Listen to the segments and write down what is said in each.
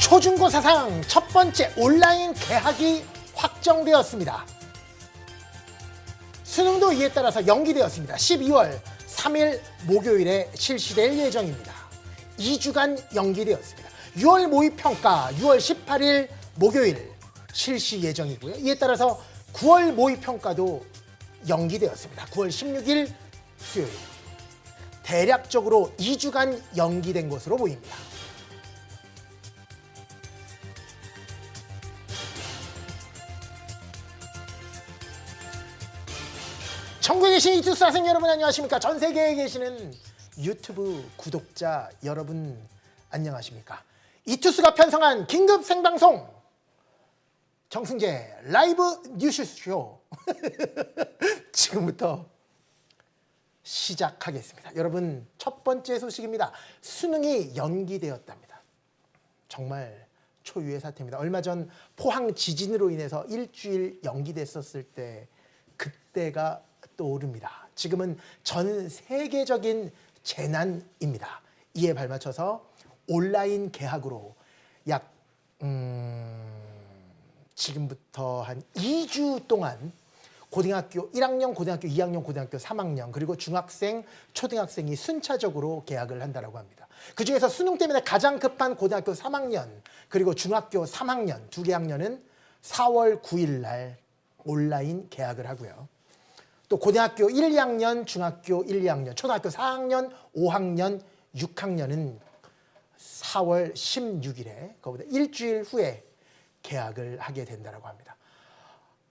초중고 사상 첫 번째 온라인 개학이 확정되었습니다. 수능도 이에 따라서 연기되었습니다. 12월 3일 목요일에 실시될 예정입니다. 2주간 연기되었습니다. 6월 모의평가 6월 18일 목요일 실시 예정이고요. 이에 따라서 9월 모의평가도 연기되었습니다. 9월 16일 수요일. 대략적으로 2주간 연기된 것으로 보입니다. 전국에 계신 이투스 학생 여러분 안녕하십니까? 전 세계에 계시는 유튜브 구독자 여러분 안녕하십니까? 이투스가 편성한 긴급 생방송 정승재 라이브 뉴스쇼 지금부터 시작하겠습니다. 여러분 첫 번째 소식입니다. 수능이 연기되었답니다. 정말 초유의 사태입니다. 얼마 전 포항 지진으로 인해서 일주일 연기됐었을 때 그때가 떠오릅니다. 지금은 전 세계적인 재난입니다. 이에 발맞춰서 온라인 개학으로 약 지금부터 한 2주 동안 고등학교 1학년, 고등학교 2학년, 고등학교 3학년 그리고 중학생, 초등학생이 순차적으로 개학을 한다고 합니다. 그중에서 수능 때문에 가장 급한 고등학교 3학년 그리고 중학교 3학년 두 개 학년은 4월 9일 날 온라인 개학을 하고요. 또 고등학교 1, 2학년, 중학교 1, 2학년, 초등학교 4학년, 5학년, 6학년은 4월 16일에 그보다 일주일 후에 개학을 하게 된다고 합니다.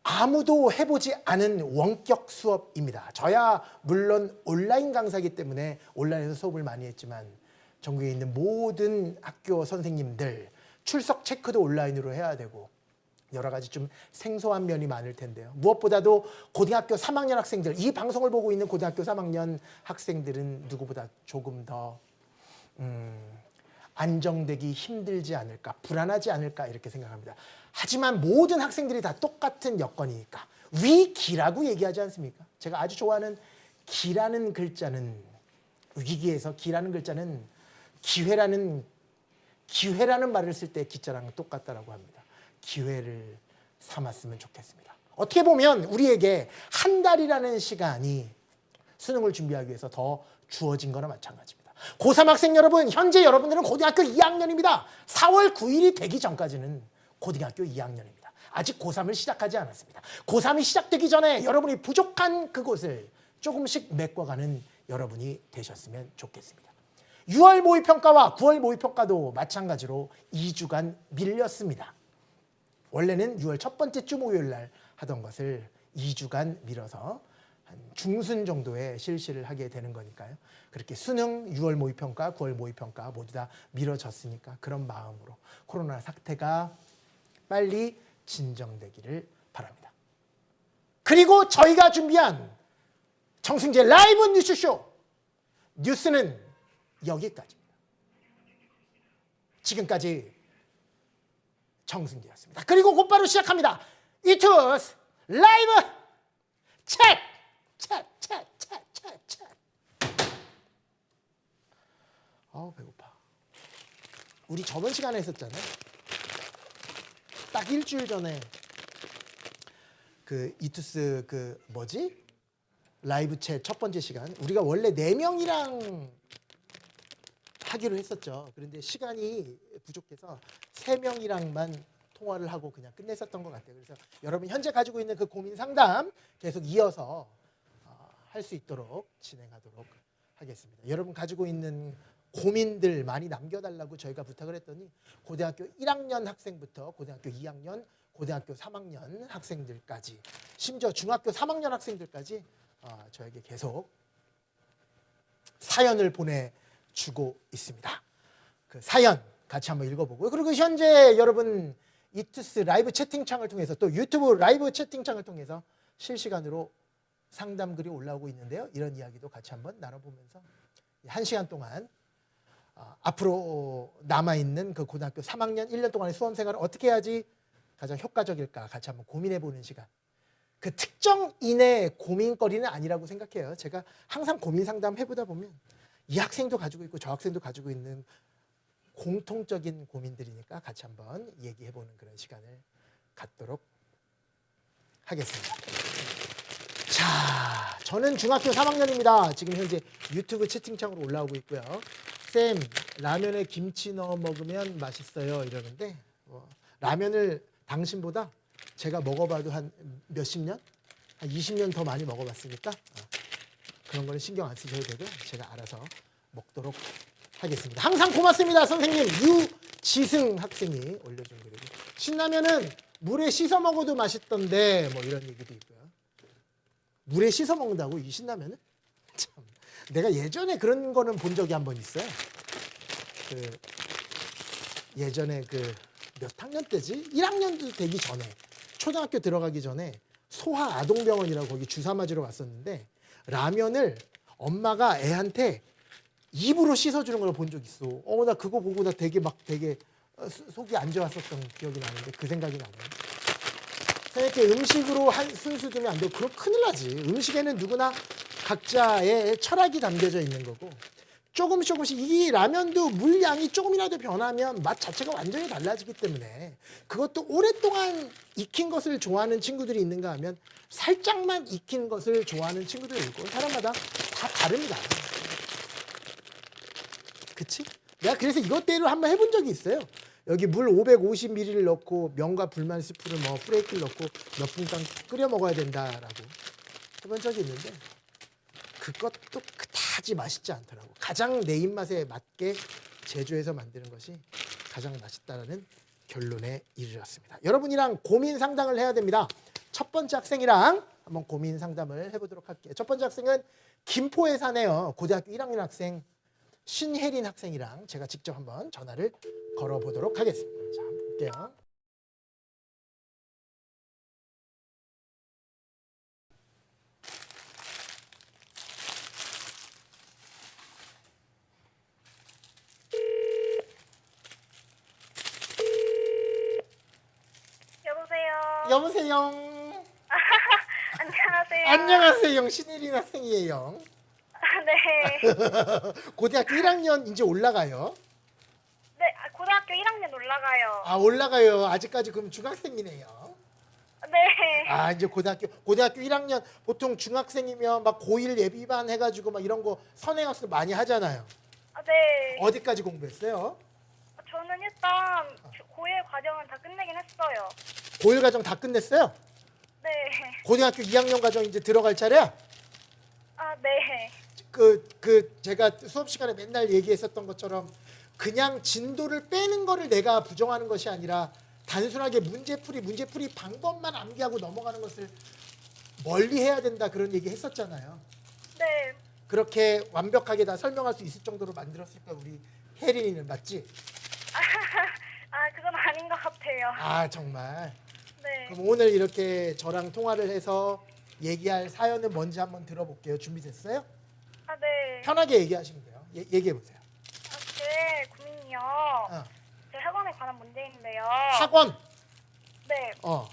아무도 해보지 않은 원격 수업입니다. 저야 물론 온라인 강사이기 때문에 온라인에서 수업을 많이 했지만 전국에 있는 모든 학교 선생님들 출석 체크도 온라인으로 해야 되고 여러 가지 좀 생소한 면이 많을 텐데요. 무엇보다도 고등학교 3학년 학생들, 이 방송을 보고 있는 고등학교 3학년 학생들은 누구보다 조금 더 안정되기 힘들지 않을까, 불안하지 않을까 이렇게 생각합니다. 하지만 모든 학생들이 다 똑같은 여건이니까 위기라고 얘기하지 않습니까? 제가 아주 좋아하는 기라는 글자는 위기에서 기라는 글자는 기회라는 말을 쓸 때 기자랑 똑같다라고 합니다. 기회를 삼았으면 좋겠습니다. 어떻게 보면 우리에게 한 달이라는 시간이 수능을 준비하기 위해서 더 주어진 거나 마찬가지입니다. 고3 학생 여러분, 현재 여러분들은 고등학교 2학년입니다. 4월 9일이 되기 전까지는 고등학교 2학년입니다. 아직 고3을 시작하지 않았습니다. 고3이 시작되기 전에 여러분이 부족한 그곳을 조금씩 메꿔가는 여러분이 되셨으면 좋겠습니다. 6월 모의평가와 9월 모의평가도 마찬가지로 2주간 밀렸습니다. 원래는 6월 첫 번째 주 목요일 날 하던 것을 2주간 미뤄서 한 중순 정도에 실시를 하게 되는 거니까요. 그렇게 수능, 6월 모의평가, 9월 모의평가 모두 다 미뤄졌으니까 그런 마음으로 코로나 사태가 빨리 진정되기를 바랍니다. 그리고 저희가 준비한 정승재 라이브 뉴스쇼 뉴스는 여기까지입니다. 지금까지 정승재였습니다. 그리고 곧바로 시작합니다. 이투스 라이브 챗. 배고파. 우리 저번 시간에 했었잖아요. 딱 일주일 전에 그 이투스 라이브 챗 첫 번째 시간 우리가 원래 4명이랑 하기로 했었죠. 그런데 시간이 부족해서 3명이랑만 통화를 하고 그냥 끝냈었던 것 같아요. 그래서 여러분 현재 가지고 있는 그 고민 상담 계속 이어서 할 수 있도록 진행하도록 하겠습니다. 여러분 가지고 있는 고민들 많이 남겨달라고 저희가 부탁을 했더니 고등학교 1학년 학생부터 고등학교 2학년, 고등학교 3학년 학생들까지 심지어 중학교 3학년 학생들까지 저에게 계속 사연을 보내주고 있습니다. 그 사연 같이 한번 읽어보고요. 그리고 현재 여러분 이투스 라이브 채팅창을 통해서 또 유튜브 라이브 채팅창을 통해서 실시간으로 상담글이 올라오고 있는데요. 이런 이야기도 같이 한번 나눠보면서 1시간 동안 앞으로 남아있는 그 고등학교 3학년 1년 동안의 수험생활을 어떻게 해야지 가장 효과적일까 같이 한번 고민해보는 시간. 그 특정인의 고민거리는 아니라고 생각해요. 제가 항상 고민 상담 해보다 보면 이 학생도 가지고 있고 저 학생도 가지고 있는 공통적인 고민들이니까 같이 한번 얘기해보는 그런 시간을 갖도록 하겠습니다. 자, 저는 중학교 3학년입니다. 지금 현재 유튜브 채팅창으로 올라오고 있고요. 쌤, 라면에 김치 넣어 먹으면 맛있어요 이러는데 라면을 당신보다 제가 먹어봐도 한 몇십 년? 한 20년 더 많이 먹어봤으니까 그런 거는 신경 안 쓰셔도 되고요. 제가 알아서 먹도록 하겠습니다. 항상 고맙습니다. 선생님 유지승 학생이 올려준 글이고 신라면은 물에 씻어 먹어도 맛있던데 뭐 이런 얘기도 있고요. 물에 씻어 먹는다고 이 신라면은? 참, 내가 예전에 그런 거는 본 적이 한 번 있어요. 예전에 몇 학년 때지? 1학년도 되기 전에 초등학교 들어가기 전에 소아 아동병원이라고 거기 주사 맞으러 갔었는데 라면을 엄마가 애한테 입으로 씻어주는 걸 본 적 있어. 나 그거 보고 나 되게 속이 안 좋았었던 기억이 나는데 그 생각이 나네요. 이렇게 음식으로 순수 두면 안 되고 그럼 큰일 나지. 음식에는 누구나 각자의 철학이 담겨져 있는 거고 조금씩 이 라면도 물량이 조금이라도 변하면 맛 자체가 완전히 달라지기 때문에 그것도 오랫동안 익힌 것을 좋아하는 친구들이 있는가 하면 살짝만 익힌 것을 좋아하는 친구들이 있고 사람마다 다 다릅니다. 그치? 내가 그래서 이것대로 한번 해본 적이 있어요. 여기 물 550ml를 넣고 면과 불만 스프를 프레이크를 넣고 몇 분간 끓여 먹어야 된다라고 해본 적이 있는데 그것도 그다지 맛있지 않더라고. 가장 내 입맛에 맞게 제조해서 만드는 것이 가장 맛있다라는 결론에 이르렀습니다. 여러분이랑 고민 상담을 해야 됩니다. 첫 번째 학생이랑 한번 고민 상담을 해보도록 할게요. 첫 번째 학생은 김포에 사네요. 고등학교 1학년 학생 신혜린 학생이랑 제가 직접 한번 전화를 걸어보도록 하겠습니다. 자, 한번 볼게요. 여보세요. 안녕하세요. 안녕하세요. 신혜린 학생이에요. 네. 고등학교 1학년 이제 올라가요. 네, 고등학교 1학년 올라가요. 올라가요. 아직까지 그럼 중학생이네요. 네. 이제 고등학교 1학년 보통 중학생이면 막 고1 예비반 해가지고 막 이런 거 선행학습 많이 하잖아요. 네. 어디까지 공부했어요? 저는 일단 고1 과정은 다 끝내긴 했어요. 고1 과정 다 끝냈어요? 네. 고등학교 2학년 과정 이제 들어갈 차례야? 네. 제가 수업 시간에 맨날 얘기했었던 것처럼 그냥 진도를 빼는 거를 내가 부정하는 것이 아니라 단순하게 문제풀이 방법만 암기하고 넘어가는 것을 멀리 해야 된다 그런 얘기 했었잖아요. 네. 그렇게 완벽하게 다 설명할 수 있을 정도로 만들었을까 우리 혜린이는 맞지? 그건 아닌 것 같아요. 정말. 네. 그럼 오늘 이렇게 저랑 통화를 해서 얘기할 사연은 뭔지 한번 들어볼게요. 준비됐어요? 네. 편하게 얘기하시면 돼요. 얘기해 보세요. 제 고민이요. 제 학원에 관한 문제인데요. 학원. 네. 어.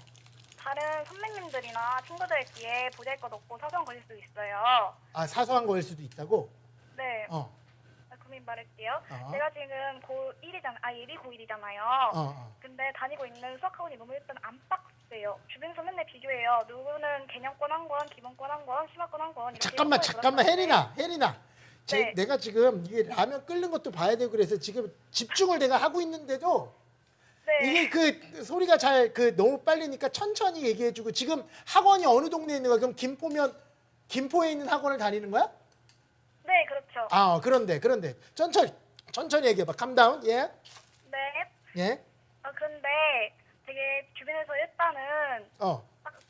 다른 선배님들이나 친구들끼리 보잘것없고 사소한 거일 수도 있어요. 사소한 거일 수도 있다고? 네. 고민 말할게요. 제가 지금 고1이잖아요. 예비 고1이잖아요. 근데 다니고 있는 수학학원이 너무 일단 안 빡세요. 주변에서 맨날 비교해요. 누구는 개념권 한 권, 기본권 한 권, 심화권 한 권. 잠깐만 혜린아. 네. 내가 지금 이게 라면 끓는 것도 봐야 되고 그래서 지금 집중을 내가 하고 있는데도 네. 이게 소리가 너무 빨리니까 천천히 얘기해주고 지금 학원이 어느 동네에 있는 거야? 그럼 김포면 김포에 있는 학원을 다니는 거야? 네, 그렇죠. 그런데 천천히 얘기해봐. 캄다운. 예. 네. 예. 그런데 되게 주변에서 일단은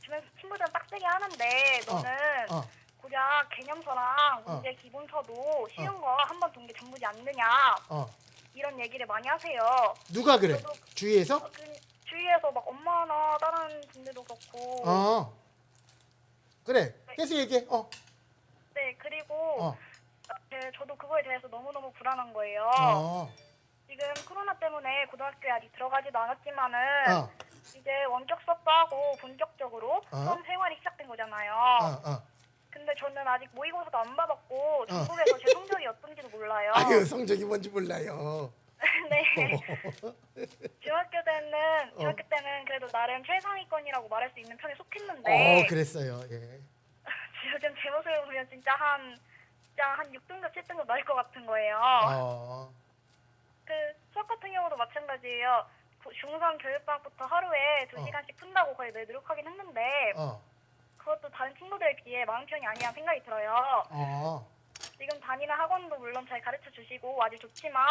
주변 친구들은 빡세게 하는데 너는 고작 개념서랑 문제 기본서도 쉬운 거 한 번 돈 게 전부지 않느냐 이런 얘기를 많이 하세요. 누가 그래? 주위에서? 주위에서 막 엄마나 다른 분들도 그렇고. 그래. 계속 얘기해. 네, 그리고 저도 그거에 대해서 너무너무 불안한 거예요. 지금 코로나 때문에 고등학교에 아직 들어가지도 않았지만은 이제 원격 수업도 하고 본격적으로 수업 생활이 시작된 거잖아요. 근데 저는 아직 모의고사도 안 받았고 전국에서 제 성적이 어떤지도 몰라요. 성적이 뭔지 몰라요. 네. 중학교 때는 그래도 나름 최상위권이라고 말할 수 있는 편에 속했는데 그랬어요. 예. 요즘 제 모습을 보면 진짜 한 6등급, 7등급 나올 것 같은 거예요. 그 수학 같은 경우도 마찬가지예요. 중3 교육방부터 하루에 2시간씩 푼다고 거의 늘 노력하긴 했는데 그것도 다른 친구들에 비해 마음 편이 아니란 생각이 들어요. 지금 다니는 학원도 물론 잘 가르쳐 주시고 아주 좋지만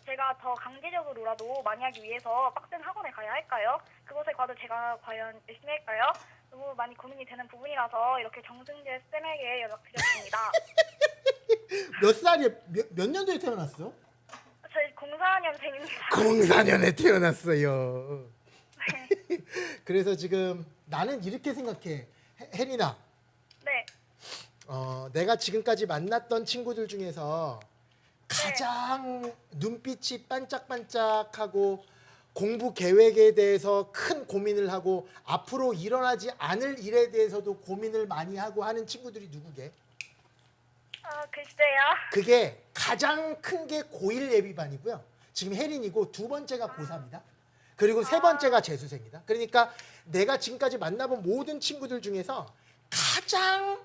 제가 더 강제적으로라도 많이 하기 위해서 빡센 학원에 가야 할까요? 그곳에 가도 제가 과연 열심히 할까요? 너무 많이 고민이 되는 부분이라서 이렇게 정승재 쌤에게 연락드렸습니다. 몇 살이에요? 몇 년도에 태어났어? 저희 04년생입니다. 04년에 태어났어요. 그래서 지금 나는 이렇게 생각해. 혜린아. 네. 내가 지금까지 만났던 친구들 중에서 가장 눈빛이 반짝반짝하고 공부 계획에 대해서 큰 고민을 하고 앞으로 일어나지 않을 일에 대해서도 고민을 많이 하고 하는 친구들이 누구게? 글쎄요. 그게 가장 큰 게 고1 예비반이고요. 지금 혜린이고 두 번째가 고3이다. 그리고 세 번째가 재수생이다. 그러니까 내가 지금까지 만나본 모든 친구들 중에서 가장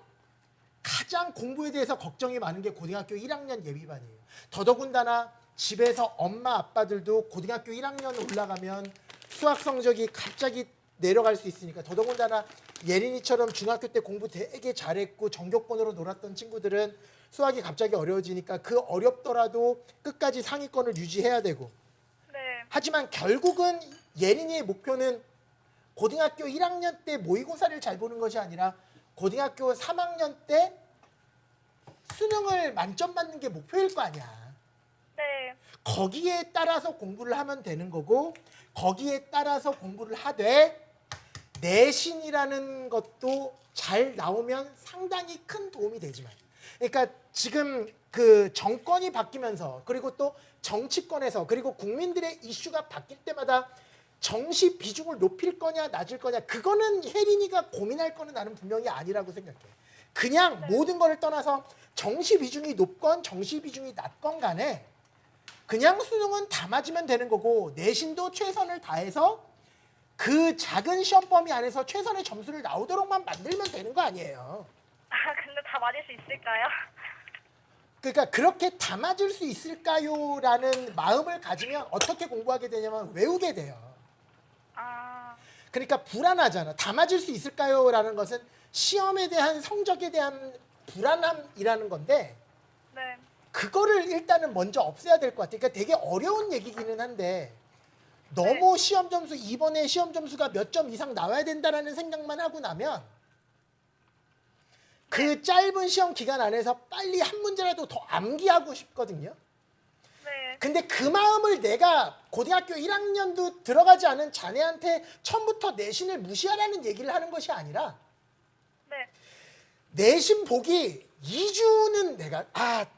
공부에 대해서 걱정이 많은 게 고등학교 1학년 예비반이에요. 더더군다나 집에서 엄마 아빠들도 고등학교 1학년 올라가면 수학 성적이 갑자기 내려갈 수 있으니까 더더군다나 예린이처럼 중학교 때 공부 되게 잘했고 전교권으로 놀았던 친구들은 수학이 갑자기 어려워지니까 그 어렵더라도 끝까지 상위권을 유지해야 되고 하지만 결국은 예린이의 목표는 고등학교 1학년 때 모의고사를 잘 보는 것이 아니라 고등학교 3학년 때 수능을 만점 받는 게 목표일 거 아니야. 네. 거기에 따라서 공부를 하면 되는 거고 거기에 따라서 공부를 하되 내신이라는 것도 잘 나오면 상당히 큰 도움이 되지만 그러니까 지금 그 정권이 바뀌면서 그리고 또 정치권에서 그리고 국민들의 이슈가 바뀔 때마다 정시 비중을 높일 거냐 낮을 거냐 그거는 혜린이가 고민할 거는 나는 분명히 아니라고 생각해. 그냥 모든 거를 떠나서 정시 비중이 높건 정시 비중이 낮건 간에 그냥 수능은 다 맞으면 되는 거고 내신도 최선을 다해서 그 작은 시험 범위 안에서 최선의 점수를 나오도록만 만들면 되는 거 아니에요. 근데 다 맞을 수 있을까요? 그러니까 그렇게 다 맞을 수 있을까요?라는 마음을 가지면 어떻게 공부하게 되냐면 외우게 돼요. 그러니까 불안하잖아. 다 맞을 수 있을까요?라는 것은 시험에 대한 성적에 대한 불안함이라는 건데 그거를 일단은 먼저 없애야 될 것 같아. 그러니까 되게 어려운 얘기기는 한데 너무 시험 점수 이번에 시험 점수가 몇 점 이상 나와야 된다라는 생각만 하고 나면 그 짧은 시험 기간 안에서 빨리 한 문제라도 더 암기하고 싶거든요. 근데 그 마음을 내가 고등학교 1학년도 들어가지 않은 자네한테 처음부터 내신을 무시하라는 얘기를 하는 것이 아니라 내신 보기 2주는 내가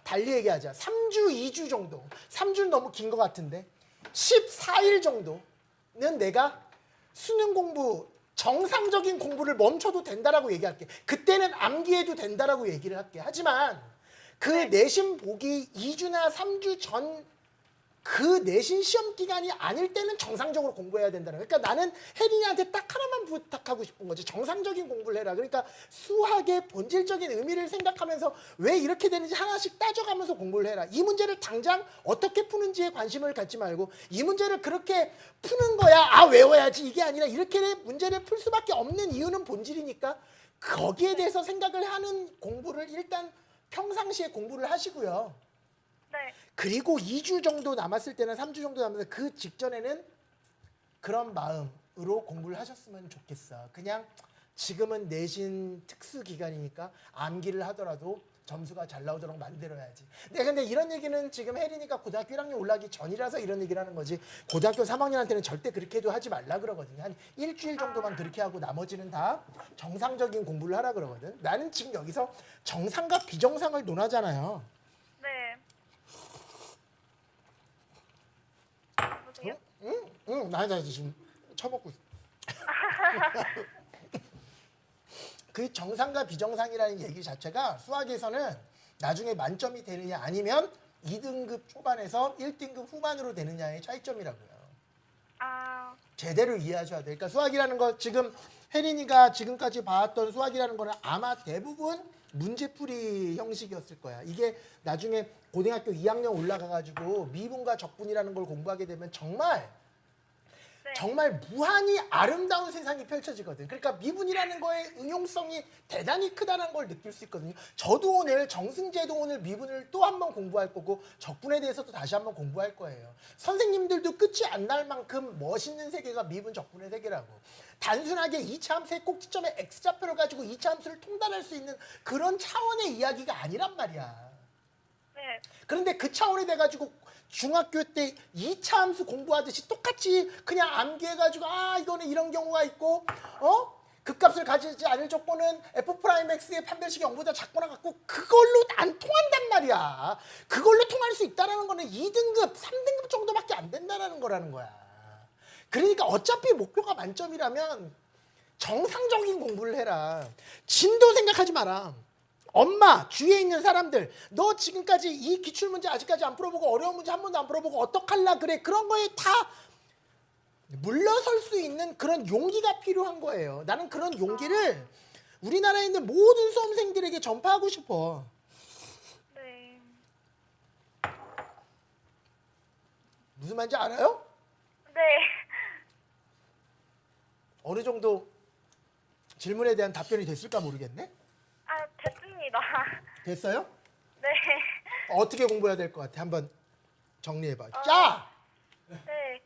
달리 얘기하자. 3주, 2주 정도. 3주는 너무 긴 것 같은데 14일 정도는 내가 수능 공부 정상적인 공부를 멈춰도 된다라고 얘기할게. 그때는 암기해도 된다라고 얘기를 할게. 하지만 그 내신 보기 2주나 3주 전 그 내신 시험 기간이 아닐 때는 정상적으로 공부해야 된다는 거야. 그러니까 나는 혜린이한테 딱 하나만 부탁하고 싶은 거지. 정상적인 공부를 해라. 그러니까 수학의 본질적인 의미를 생각하면서 왜 이렇게 되는지 하나씩 따져가면서 공부를 해라. 이 문제를 당장 어떻게 푸는지에 관심을 갖지 말고 이 문제를 그렇게 푸는 거야. 외워야지. 이게 아니라 이렇게 문제를 풀 수밖에 없는 이유는 본질이니까 거기에 대해서 생각을 하는 공부를 일단 평상시에 공부를 하시고요. 그리고 2주 정도 남았을 때는 3주 정도 남았을 때 그 직전에는 그런 마음으로 공부를 하셨으면 좋겠어. 그냥 지금은 내신 특수 기간이니까 암기를 하더라도 점수가 잘 나오도록 만들어야지. 근데 이런 얘기는 지금 혜린이가 고등학교 1학년 올라가기 전이라서 이런 얘기를 하는 거지. 고등학교 3학년한테는 절대 그렇게도 하지 말라 그러거든요. 한 일주일 정도만 그렇게 하고 나머지는 다 정상적인 공부를 하라 그러거든. 나는 지금 여기서 정상과 비정상을 논하잖아요. 응, 나 지금 쳐먹고 있어. 그 정상과 비정상이라는 얘기 자체가 수학에서는 나중에 만점이 되느냐 아니면 2등급 초반에서 1등급 후반으로 되느냐의 차이점이라고요. 아, 제대로 이해하셔야 돼요. 그러니까 수학이라는 거 지금 혜린이가 지금까지 봐왔던 수학이라는 거는 아마 대부분 문제풀이 형식이었을 거야. 이게 나중에 고등학교 2학년 올라가가지고 미분과 적분이라는 걸 공부하게 되면 정말 정말 무한히 아름다운 세상이 펼쳐지거든. 그러니까 미분이라는 거의 응용성이 대단히 크다는 걸 느낄 수 있거든요. 저도 오늘 정승재도 오늘 미분을 또 한 번 공부할 거고 적분에 대해서도 다시 한 번 공부할 거예요. 선생님들도 끝이 안 날 만큼 멋있는 세계가 미분 적분의 세계라고. 단순하게 이차 함수의 꼭지점의 x좌표를 가지고 이차 함수를 통달할 수 있는 그런 차원의 이야기가 아니란 말이야. 네. 그런데 그 차원이 돼가지고 중학교 때 2차 함수 공부하듯이 똑같이 그냥 암기해가지고 아 이거는 이런 경우가 있고 극값을 가지지 않을 조건은 F'X의 판별식이 0보다 작거나 같고 그걸로 안 통한단 말이야. 그걸로 통할 수 있다는 거는 2등급, 3등급 정도밖에 안 된다는 거라는 거야. 그러니까 어차피 목표가 만점이라면 정상적인 공부를 해라. 진도 생각하지 마라. 엄마, 주위에 있는 사람들, 너 지금까지 이 기출문제 아직까지 안 풀어보고 어려운 문제 한 번도 안 풀어보고 어떡할라 그래. 그런 거에 다 물러설 수 있는 그런 용기가 필요한 거예요. 나는 그런 용기를 우리나라에 있는 모든 수험생들에게 전파하고 싶어. 네. 무슨 말인지 알아요? 네. 어느 정도 질문에 대한 답변이 됐을까 모르겠네. 아, 됐습니다. 됐어요? 네. 어떻게 공부해야 될 것 같아? 한번 정리해봐. 자! 네.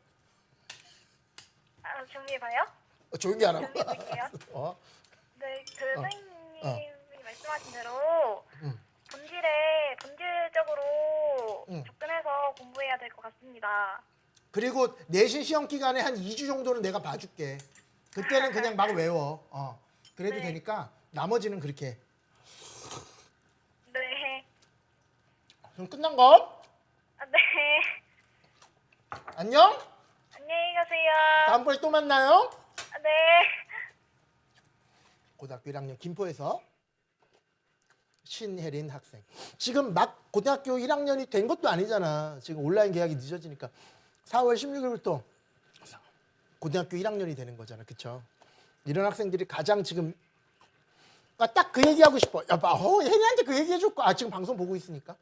아, 정리해봐요? 조용히 하라고. 정리해볼게요. 네, 그 선생님이 말씀하신 대로 본질적으로 접근해서 공부해야 될 것 같습니다. 그리고 내신 시험 기간에 한 2주 정도는 내가 봐줄게. 그때는 그냥 막 외워. 그래도 네. 되니까 나머지는 그렇게. 네. 그럼 끝난 거? 아, 네. 안녕? 안녕히 가세요. 다음번에 또 만나요. 아, 네. 고등학교 1학년 김포에서 신혜린 학생. 지금 막 고등학교 1학년이 된 것도 아니잖아. 지금 온라인 계약이 늦어지니까 4월 16일부터 고등학교 1학년이 되는 거잖아. 그쵸? 이런 학생들이 가장 지금 딱 그 얘기하고 싶어. 야, 혜린이한테 그 얘기 해줄 거. 지금 방송 보고 있으니까.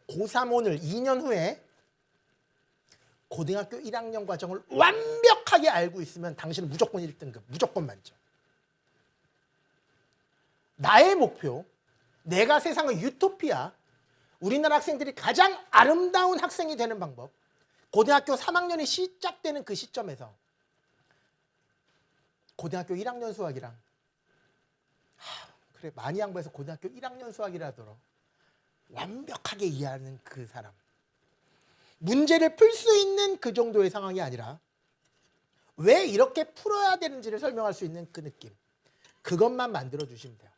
고3 오늘 2년 후에 고등학교 1학년 과정을 완벽하게 알고 있으면 당신은 무조건 1등급, 무조건 만점. 나의 목표, 내가 세상의 유토피아, 우리나라 학생들이 가장 아름다운 학생이 되는 방법, 고등학교 3학년이 시작되는 그 시점에서 고등학교 1학년 수학이랑 그래 많이 양보해서 고등학교 1학년 수학이라도록 완벽하게 이해하는 그 사람, 문제를 풀 수 있는 그 정도의 상황이 아니라 왜 이렇게 풀어야 되는지를 설명할 수 있는 그 느낌, 그것만 만들어 주시면 돼요.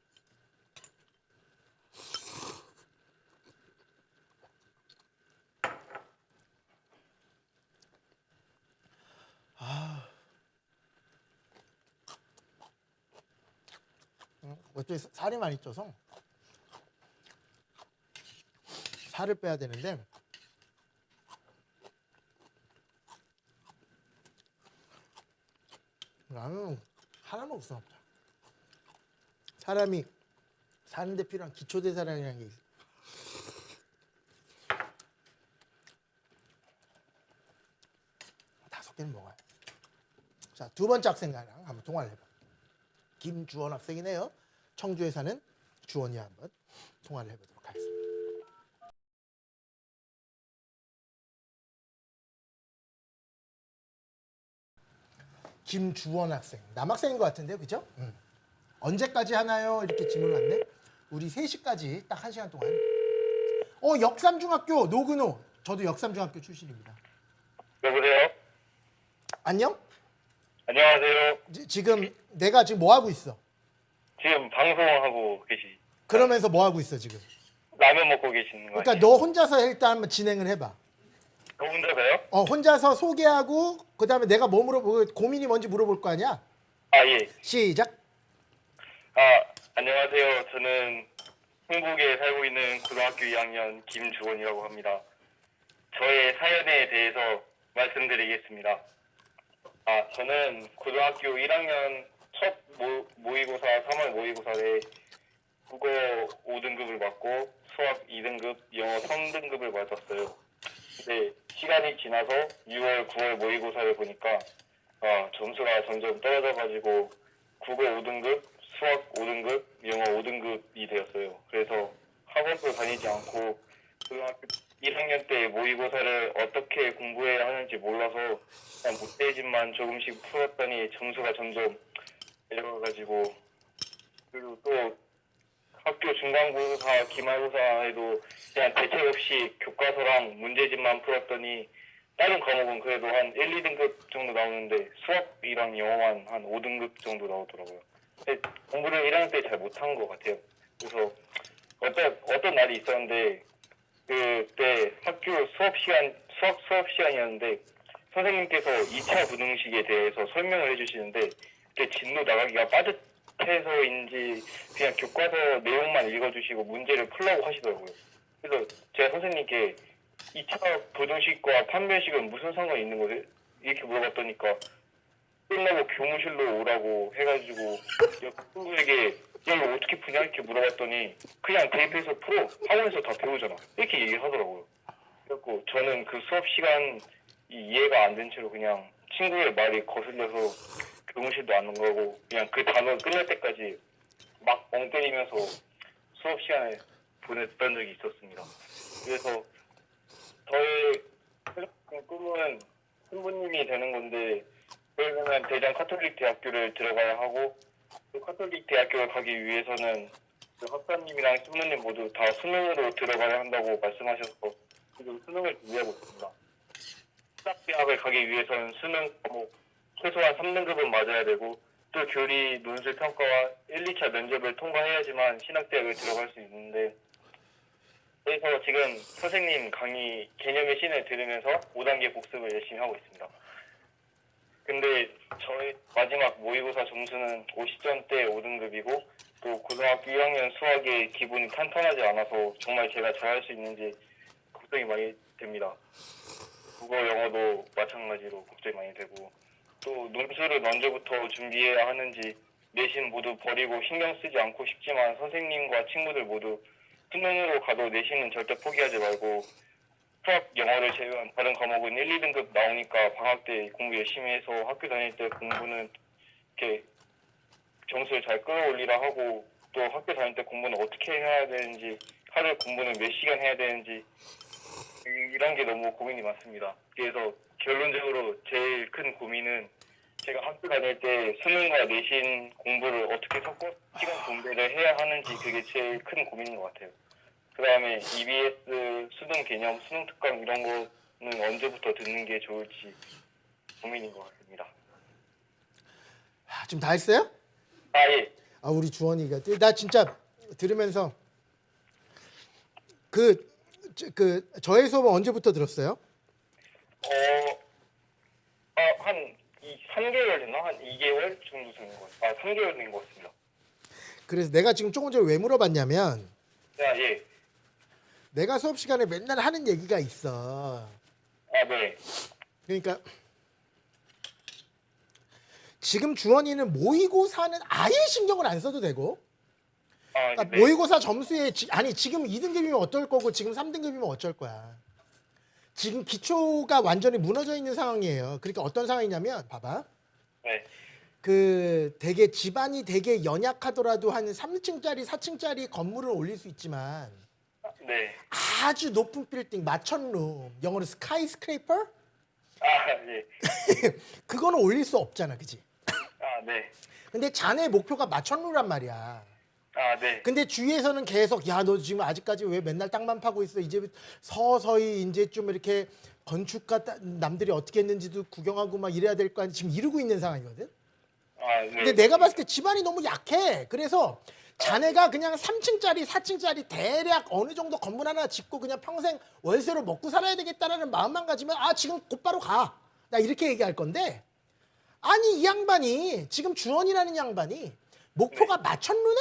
어떻게 살이 많이 쪄서 살을 빼야 되는데 나는 하나는 없어. 사람이 사는데 필요한 기초대사량이라는 게 있어. 다섯 개는 먹어요. 자, 두 번째 학생이랑 한번 통화를 해봐. 김주원 학생이네요. 청주에 사는 주원이 한번 통화를 해보도록 하겠습니다. 김주원 학생, 남학생인 것 같은데요, 그죠? 언제까지 하나요? 이렇게 질문 왔네. 우리 3시까지 딱 1시간 동안. 역삼중학교 노근호. 저도 역삼중학교 출신입니다. 여보세요? 안녕? 안녕하세요. 지금 내가 지금 뭐 하고 있어? 지금 방송하고 계시. 그러면서 뭐 하고 있어 지금? 라면 먹고 계시는 거 그러니까 아니에요? 너 혼자서 일단 한번 진행을 해봐. 저 혼자서요? 혼자서 소개하고 그다음에 내가 뭐 물어보고 고민이 뭔지 물어볼 거 아니야? 아 예. 시작. 아 안녕하세요. 저는 충북에 살고 있는 고등학교 2학년 김주원이라고 합니다. 저의 사연에 대해서 말씀드리겠습니다. 저는 고등학교 1학년 첫 모의고사 3월 모의고사에 국어 5등급을 받고 수학 2등급, 영어 3등급을 받았어요. 근데 시간이 지나서 6월, 9월 모의고사를 보니까 점수가 점점 떨어져가지고 국어 5등급, 수학 5등급, 영어 5등급이 되었어요. 그래서 학원도 다니지 않고 고등학교 1학년 때 모의고사를 어떻게 공부해야 하는지 몰라서 그냥 못되지만 조금씩 풀었더니 점수가 점점 내려가가지고, 그리고 또 학교 중간고사, 기말고사에도 그냥 대책 없이 교과서랑 문제집만 풀었더니 다른 과목은 그래도 한 1, 2등급 정도 나오는데 수학이랑 영어만 한 5등급 정도 나오더라고요. 근데 공부를 1학년 때 잘 못한 것 같아요. 그래서 어떤 날이 있었는데 그때 학교 수학 시간이었는데 선생님께서 2차 부등식에 대해서 설명을 해주시는데 그때 진도 나가기가 빠듯해서인지 그냥 교과서 내용만 읽어주시고 문제를 풀라고 하시더라고요. 그래서 제가 선생님께 2차 부등식과 판별식은 무슨 상관이 있는 거지? 이렇게 물어봤더니까 끝나고 교무실로 오라고 해가지고 친구에게 야 이거 어떻게 푸냐 이렇게 물어봤더니 그냥 대입해서 풀어 학원에서 다 배우잖아 이렇게 얘기하더라고요. 그래갖고 저는 그 수업 시간 이해가 안 된 채로 그냥 친구의 말이 거슬려서 교무실도 안 온 거고 그냥 그 단어 끝날 때까지 막 멍 때리면서 수업 시간을 보냈던 적이 있었습니다. 그래서 저의 꿈은 신부님이 되는 건데 그러면 대전 카톨릭 대학교를 들어가야 하고 그 카톨릭 대학교를 가기 위해서는 그 학사님이랑 신부님 모두 다 수능으로 들어가야 한다고 말씀하셔서 지금 수능을 준비하고 있습니다. 신학대학을 가기 위해서는 수능 과목 최소한 3등급은 맞아야 되고 또 교리 논술 평가와 1, 2차 면접을 통과해야지만 신학대학을 들어갈 수 있는데 그래서 지금 선생님 강의 개념의 신을 들으면서 5단계 복습을 열심히 하고 있습니다. 근데 저희 마지막 모의고사 점수는 50점대 5등급이고 또 고등학교 1학년 수학의 기본이 탄탄하지 않아서 정말 제가 잘할 수 있는지 걱정이 많이 됩니다. 국어, 영어도 마찬가지로 걱정이 많이 되고 또 논술은 언제부터 준비해야 하는지 내신 모두 버리고 신경 쓰지 않고 싶지만 선생님과 친구들 모두 수능으로 가도 내신은 절대 포기하지 말고 수학, 영어를 제외한 다른 과목은 1, 2등급 나오니까 방학 때 공부 열심히 해서 학교 다닐 때 공부는 이렇게 점수를 잘 끌어올리라 하고 또 학교 다닐 때 공부는 어떻게 해야 되는지 하루 공부는 몇 시간 해야 되는지 이런 게 너무 고민이 많습니다. 그래서 결론적으로 제일 큰 고민은 제가 학교 다닐 때 수능과 내신 공부를 어떻게 섞어 시간 분배를 해야 하는지 그게 제일 큰 고민인 것 같아요. 그 다음에 EBS, 수능 개념, 수능 특강 이런 거는 언제부터 듣는 게 좋을지 고민인 것 같습니다. 지금 다 했어요? 예. 우리 주원이가 나 진짜 들으면서 저의 수업은 언제부터 들었어요? 한 3개월 됐나? 한 2개월 정도 된 것 같아요. 3개월 된 것 같습니다. 그래서 내가 지금 조금 전에 왜 물어봤냐면 예. 내가 수업 시간에 맨날 하는 얘기가 있어. 네. 그러니까 지금 주원이는 모의고사는 아예 신경을 안 써도 되고 그러니까 네. 모의고사 점수에 지금 2등급이면 어떨 거고 지금 3등급이면 어쩔 거야. 지금 기초가 완전히 무너져 있는 상황이에요. 그러니까 어떤 상황이냐면 봐봐. 네. 되게 집안이 되게 연약하더라도 한 3층짜리, 4층짜리 건물을 올릴 수 있지만 네. 아주 높은 빌딩, 마천룸, 영어로 스카이스크레이퍼? 예. 그거는 올릴 수 없잖아, 그지? 네. 근데 자네 목표가 마천루란 말이야. 네. 근데 주위에서는 계속 야, 너 지금 아직까지 왜 맨날 땅만 파고 있어? 이제 서서히 이제 좀 이렇게 건축가 남들이 어떻게 했는지도 구경하고 막 이래야 될 거 아니야. 지금 이러고 있는 상황이거든. 네. 근데 내가 봤을 때 집안이 너무 약해. 그래서 자네가 그냥 3층짜리, 4층짜리 대략 어느 정도 건물 하나 짓고 그냥 평생 월세로 먹고 살아야 되겠다라는 마음만 가지면 지금 곧바로 가. 나 이렇게 얘기할 건데 아니 이 양반이 지금 주원이라는 양반이 목표가 마천루네?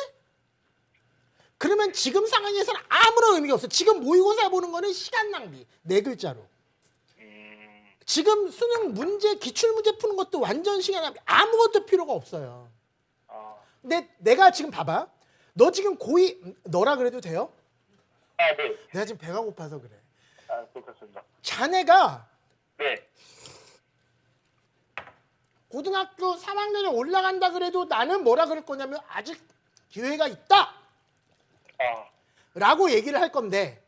그러면 지금 상황에서는 아무런 의미가 없어. 지금 모의고사 보는 거는 시간 낭비. 네 글자로. 지금 수능 문제, 기출문제 푸는 것도 완전 시간 낭비. 아무것도 필요가 없어요. 근데 내가 지금 봐봐. 너 지금 고2, 너라 그래도 돼요? 아, 네. 내가 지금 배가 고파서 그래. 아, 괜찮습니다. 자네가 네. 고등학교 3학년에 올라간다 그래도 나는 뭐라 그럴 거냐면 아직 기회가 있다 아, 라고 얘기를 할 건데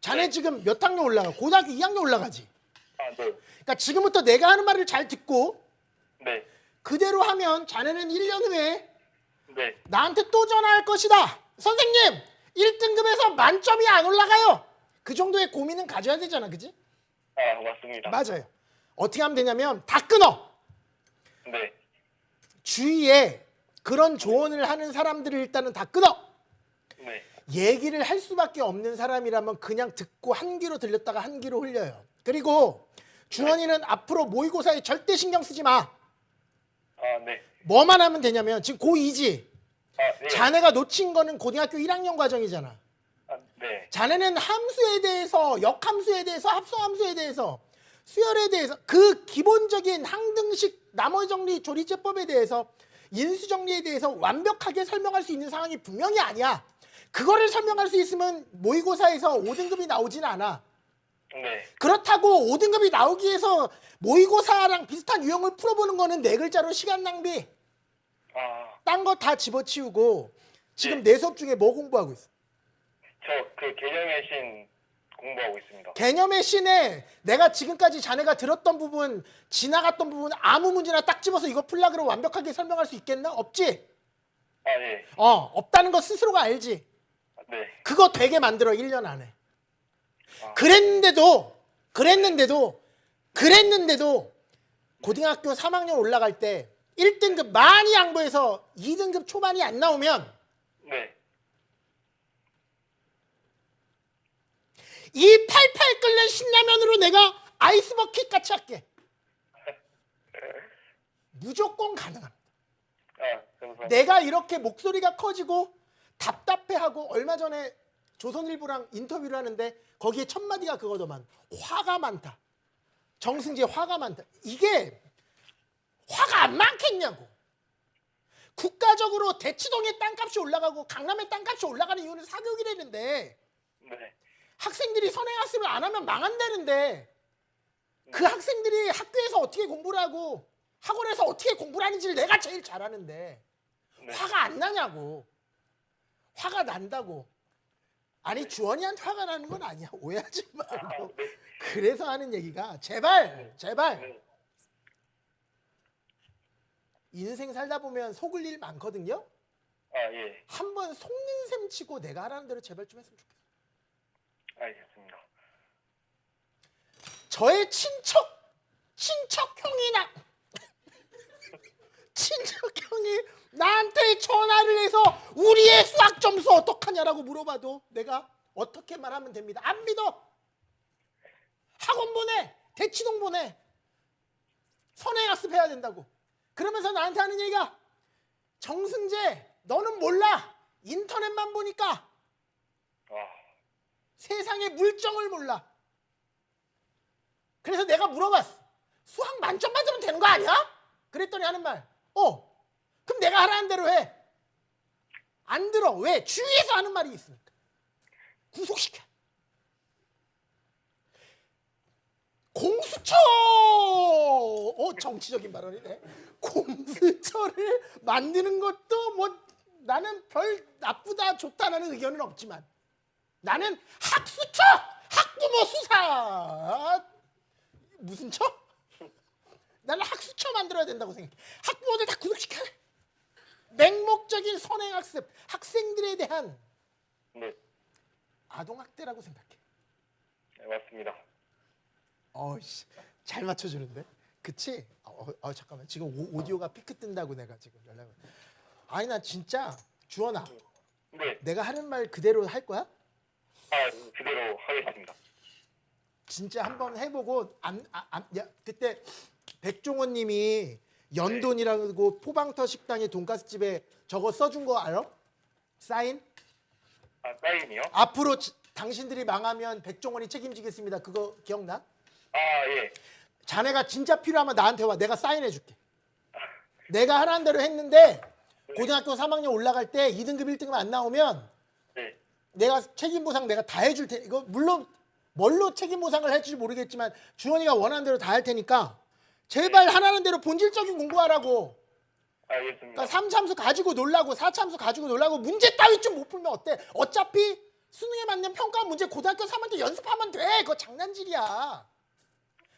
자네 네. 지금 몇 학년 올라가? 고등학교 2학년 올라가지. 아, 네. 그러니까 지금부터 내가 하는 말을 잘 듣고 네. 그대로 하면 자네는 1년 후에 네. 나한테 또 전화할 것이다. 선생님 1등급에서 만점이 안 올라가요. 그 정도의 고민은 가져야 되잖아. 그지? 아, 맞습니다. 맞아요. 어떻게 하면 되냐면 다 끊어. 네. 주위에 그런 조언을 하는 사람들을 일단은 다 끊어. 네. 얘기를 할 수밖에 없는 사람이라면 그냥 듣고 한 귀로 들렸다가 한 귀로 흘려요. 그리고 주원이는 앞으로 모의고사에 절대 신경 쓰지 마. 아, 네. 뭐만 하면 되냐면 지금 고2지. 아, 네. 자네가 놓친 거는 고등학교 1학년 과정이잖아. 아, 네. 자네는 함수에 대해서, 역함수에 대해서, 합성함수에 대해서, 수열에 대해서 그 기본적인 항등식, 나머정리, 조리제법에 대해서, 인수정리에 대해서 완벽하게 설명할 수 있는 상황이 분명히 아니야. 그거를 설명할 수 있으면 모의고사에서 5등급이 나오진 않아. 네. 그렇다고 5등급이 나오기 위해서 모의고사랑 비슷한 유형을 풀어보는 거는 네 글자로 시간 낭비. 아, 딴 거 다 집어치우고 지금 네. 내 수업 중에 뭐 공부하고 있어? 저 그 개념의 신 공부하고 있습니다. 개념의 신에 내가 지금까지 자네가 들었던 부분, 지나갔던 부분 아무 문제나 딱 집어서 이거 풀라 그러면 완벽하게 설명할 수 있겠나? 없지? 아, 예. 없다는 거 스스로가 알지? 네. 그거 되게 만들어 1년 안에. 아. 그랬는데도 고등학교 3학년 올라갈 때 1등급 많이 양보해서 2등급 초반이 안 나오면 네. 이 팔팔 끓는 신라면으로 내가 아이스버킷 같이 할게. 무조건 가능합니다. 아, 감사합니다. 내가 이렇게 목소리가 커지고 답답해하고 얼마 전에 조선일보랑 인터뷰를 하는데 거기에 첫 마디가 그거더만. 화가 많다. 정승재 화가 많다. 이게 화가 안 많겠냐고. 국가적으로 대치동의 땅값이 올라가고 강남의 땅값이 올라가는 이유는 사교육이라는데 네. 학생들이 선행학습을 안 하면 망한다는데 그 학생들이 학교에서 어떻게 공부를 하고 학원에서 어떻게 공부를 하는지를 내가 제일 잘 아는데 네. 화가 안 나냐고. 화가 난다고. 아니 주원이한테 화가 나는 건 아니야. 오해하지 말고. 네. 그래서 하는 얘기가 제발 네. 인생 살다 보면 속을 일 많거든요. 아, 예. 한번 속는 셈 치고 내가 하라는 대로 제발 좀 했으면 좋겠어. 알겠습니다. 저의 친척 형이 나한테 전화를 해서 우리의 수학 점수 어떡하냐라고 물어봐도 내가 어떻게 말하면 됩니다. 안 믿어. 학원 보내. 대치동 보내. 선행학습 해야 된다고. 그러면서 나한테 하는 얘기가 정승재 너는 몰라. 인터넷만 보니까 아, 세상의 물정을 몰라. 그래서 내가 물어봤어. 수학 만점 받으면 되는 거 아니야? 그랬더니 하는 말. 그럼 내가 하라는 대로 해. 안 들어. 왜? 주위에서 하는 말이 있으니까. 구속시켜. 공수처. 정치적인 발언이네. 공수처를 만드는 것도 뭐 나는 별 나쁘다 좋다라는 의견은 없지만 나는 학수처, 학부모 수사. 무슨 처? 나는 학수처 만들어야 된다고 생각해. 학부모들 다 구속시켜야 돼. 맹목적인 선행학습, 학생들에 대한 네. 아동학대라고 생각해. 네, 맞습니다. 잘 맞춰주는데? 그치? 잠깐만. 지금 오디오가 피크 뜬다고 내가 지금 연락을. 아니 나 진짜 주원아. 네. 내가 하는 말 그대로 할 거야? 아, 그대로 하겠습니다. 진짜 한번 해보고 그때 백종원 님이 연돈이라고 포방터 식당의 돈가스집에 저거 써준 거 알아? 사인? 아, 사인이요? 앞으로 당신들이 망하면 백종원이 책임지겠습니다. 그거 기억나? 아, 예. 자네가 진짜 필요하면 나한테 와. 내가 사인해 줄게. 내가 하라는 대로 했는데 고등학교 3학년 올라갈 때 2등급 1등급 안 나오면 네. 내가 책임 보상 내가 다 해줄 테니 이거 물론 뭘로 책임 보상을 할지 모르겠지만 주원이가 원하는 대로 다 할 테니까 제발 하라는 대로 본질적인 공부하라고. 알겠습니다. 그러니까 3참수 가지고 놀라고 4참수 가지고 놀라고 문제 따위 좀 못 풀면 어때? 어차피 수능에 맞는 평가 문제 고등학교 3학년 때 연습하면 돼. 그거 장난질이야.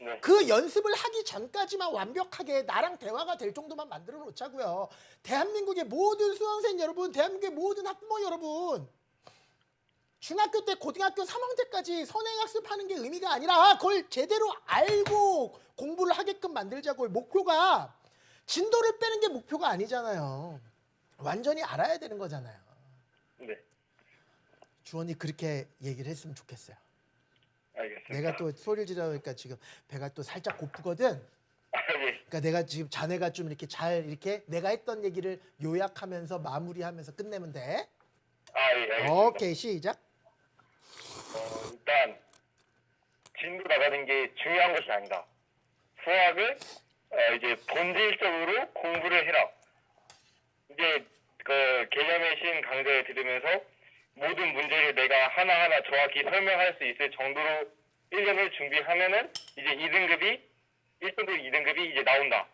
네. 그 연습을 하기 전까지만 완벽하게 나랑 대화가 될 정도만 만들어 놓자고요. 대한민국의 모든 수험생 여러분, 대한민국의 모든 학부모 여러분, 중학교 때 고등학교 3학년 때까지 선행학습하는 게 의미가 아니라 그걸 제대로 알고 공부를 하게끔 만들자고요. 목표가 진도를 빼는 게 목표가 아니잖아요. 완전히 알아야 되는 거잖아요. 네. 주원이 그렇게 얘기를 했으면 좋겠어요. 알겠습니다. 내가 또 소리를 지르니까 지금 배가 또 살짝 고프거든. 아, 예. 그러니까 내가 지금 자네가 좀 이렇게 잘 이렇게 내가 했던 얘기를 요약하면서 마무리하면서 끝내면 돼. 아, 예, 알겠습니다. 오케이, 시작. 일단 진도 나가는 게 중요한 것이 아니다. 수학을 이제 본질적으로 공부를 해라. 이제 그 개념의 신 강좌를 들으면서 모든 문제를 내가 하나하나 정확히 설명할 수 있을 정도로 1년을 준비하면은 이제 2등급이 1등급, 2등급이 이제 나온다.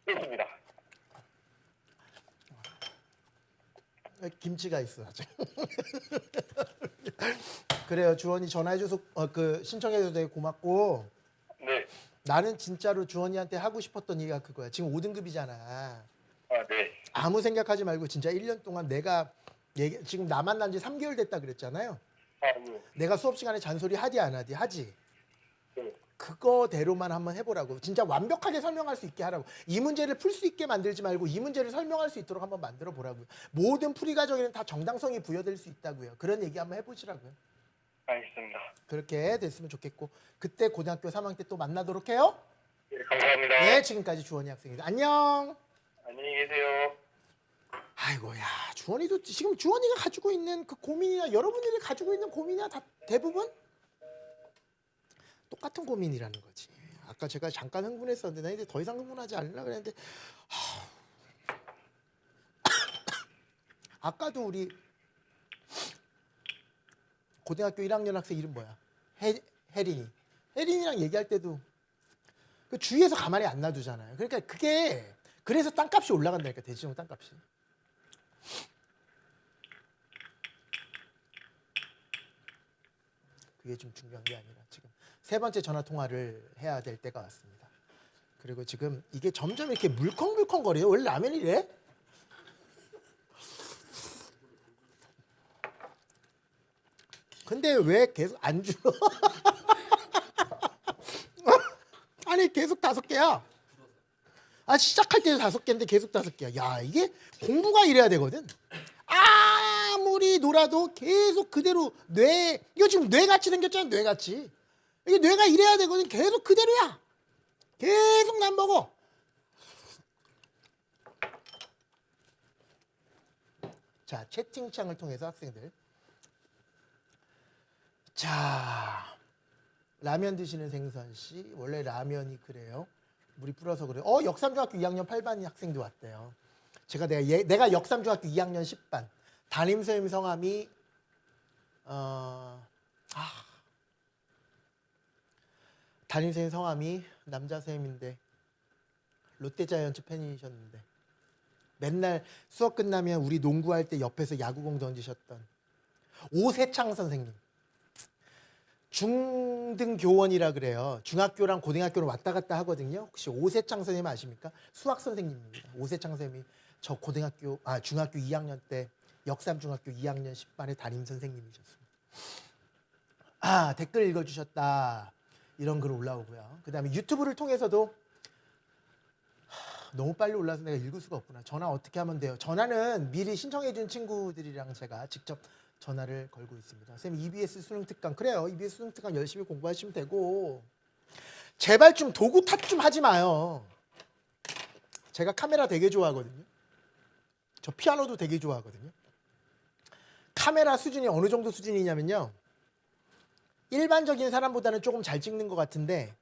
끝입니다. 김치가 있어 아직. 그래요. 주원이 전화해줘서 그 신청해줘서 되게 고맙고 네. 나는 진짜로 주원이한테 하고 싶었던 얘기가 그거야. 지금 5등급이잖아. 아, 네. 아무 생각하지 말고 진짜 1년 동안 내가 지금 나 만난 지 3개월 됐다 그랬잖아요. 아, 예. 내가 수업 시간에 잔소리 하디 안 하디 하지. 네. 그거대로만 한번 해보라고. 진짜 완벽하게 설명할 수 있게 하라고. 이 문제를 풀 수 있게 만들지 말고 이 문제를 설명할 수 있도록 한번 만들어 보라고요. 모든 풀이 과정에는 다 정당성이 부여될 수 있다고요. 그런 얘기 한번 해보시라고요. 알겠습니다. 그렇게 됐으면 좋겠고 그때 고등학교 3학년 때 또 만나도록 해요. 네, 감사합니다. 네, 지금까지 주원이 학생입니다. 안녕. 안녕히 계세요. 아이고야, 주원이도 지금 주원이가 가지고 있는 그 고민이나 여러분들이 가지고 있는 고민이나 다 대부분 똑같은 고민이라는 거지. 아까 제가 잠깐 흥분했었는데 나 이제 더 이상 흥분하지 않으려고 그랬는데 아까도 우리 고등학교 1학년 학생 이름 뭐야? 혜린이. 혜린이랑 얘기할 때도 그 주위에서 가만히 안 놔두잖아요. 그러니까 그게 그래서 땅값이 올라간다니까. 대지정 땅값이. 그게 좀 중요한 게 아니라 지금 세 번째 전화 통화를 해야 될 때가 왔습니다. 그리고 지금 이게 점점 이렇게 물컹물컹 거려요. 원래 라면이 이래? 근데 왜 계속 안 줘? 아니 계속 5개야. 아 시작할 때도 5개인데 계속 5개야. 야 이게 공부가 이래야 되거든. 아무리 놀아도 계속 그대로 이거 지금 뇌같이 생겼잖아. 뇌같이. 이게 뇌가 이래야 되거든. 계속 그대로야. 계속 난 먹어. 자 채팅창을 통해서 학생들. 자 라면 드시는 생선 씨 원래 라면이 그래요. 물이 불어서 그래요. 역삼중학교 2학년 8반 학생도 왔대요. 내가 역삼중학교 2학년 10반 담임 선생님 성함이 담임 선생님 성함이 남자 선생님인데 롯데자이언츠 팬이셨는데 맨날 수업 끝나면 우리 농구할 때 옆에서 야구공 던지셨던 오세창 선생님. 중등 교원이라 그래요. 중학교랑 고등학교를 왔다 갔다 하거든요. 혹시 오세창 선생님 아십니까? 수학 선생님입니다. 오세창 선생님이 저 중학교 2학년 때 역삼중학교 2학년 10반의 담임 선생님이셨습니다. 댓글 읽어주셨다. 이런 글 올라오고요. 그 다음에 유튜브를 통해서도 너무 빨리 올라서 내가 읽을 수가 없구나. 전화 어떻게 하면 돼요? 전화는 미리 신청해준 친구들이랑 제가 직접 전화를 걸고 있습니다. 선생님 EBS 수능 특강 그래요. EBS 수능 특강 열심히 공부하시면 되고 제발 좀 도구 탓 좀 하지 마요. 제가 카메라 되게 좋아하거든요. 저 피아노도 되게 좋아하거든요. 카메라 수준이 어느 정도 수준이냐면요. 일반적인 사람보다는 조금 잘 찍는 것 같은데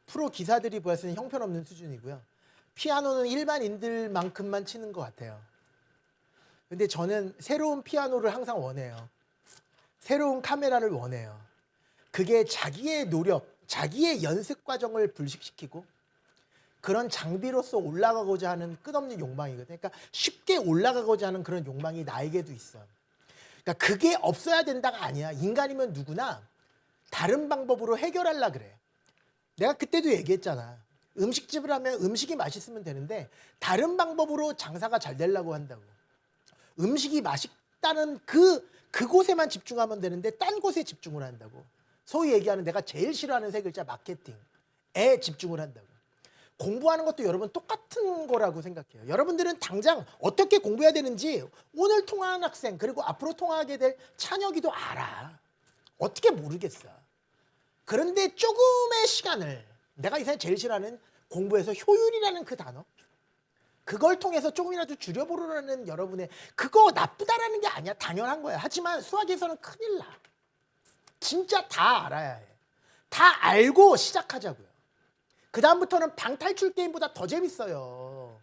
프로 기사들이 보았을 때 형편없는 수준이고요. 피아노는 일반인들만큼만 치는 것 같아요. 근데 저는 새로운 피아노를 항상 원해요. 새로운 카메라를 원해요. 그게 자기의 노력, 자기의 연습 과정을 불식시키고 그런 장비로서 올라가고자 하는 끝없는 욕망이거든요. 그러니까 쉽게 올라가고자 하는 그런 욕망이 나에게도 있어. 그러니까 그게 없어야 된다가 아니야. 인간이면 누구나 다른 방법으로 해결하려 그래. 내가 그때도 얘기했잖아. 음식집을 하면 음식이 맛있으면 되는데 다른 방법으로 장사가 잘 되려고 한다고. 음식이 맛있다는 그곳에만 집중하면 되는데 딴 곳에 집중을 한다고. 소위 얘기하는 내가 제일 싫어하는 세 글자 마케팅에 집중을 한다고. 공부하는 것도 여러분 똑같은 거라고 생각해요. 여러분들은 당장 어떻게 공부해야 되는지 오늘 통화한 학생 그리고 앞으로 통화하게 될 찬혁이도 알아. 어떻게 모르겠어. 그런데 조금의 시간을 내가 이 세상에 제일 싫어하는 공부에서 효율이라는 그 단어 그걸 통해서 조금이라도 줄여보려는 여러분의 그거 나쁘다라는 게 아니야. 당연한 거야. 하지만 수학에서는 큰일 나. 진짜 다 알아야 해. 다 알고 시작하자고요. 그 다음부터는 방탈출 게임보다 더 재밌어요.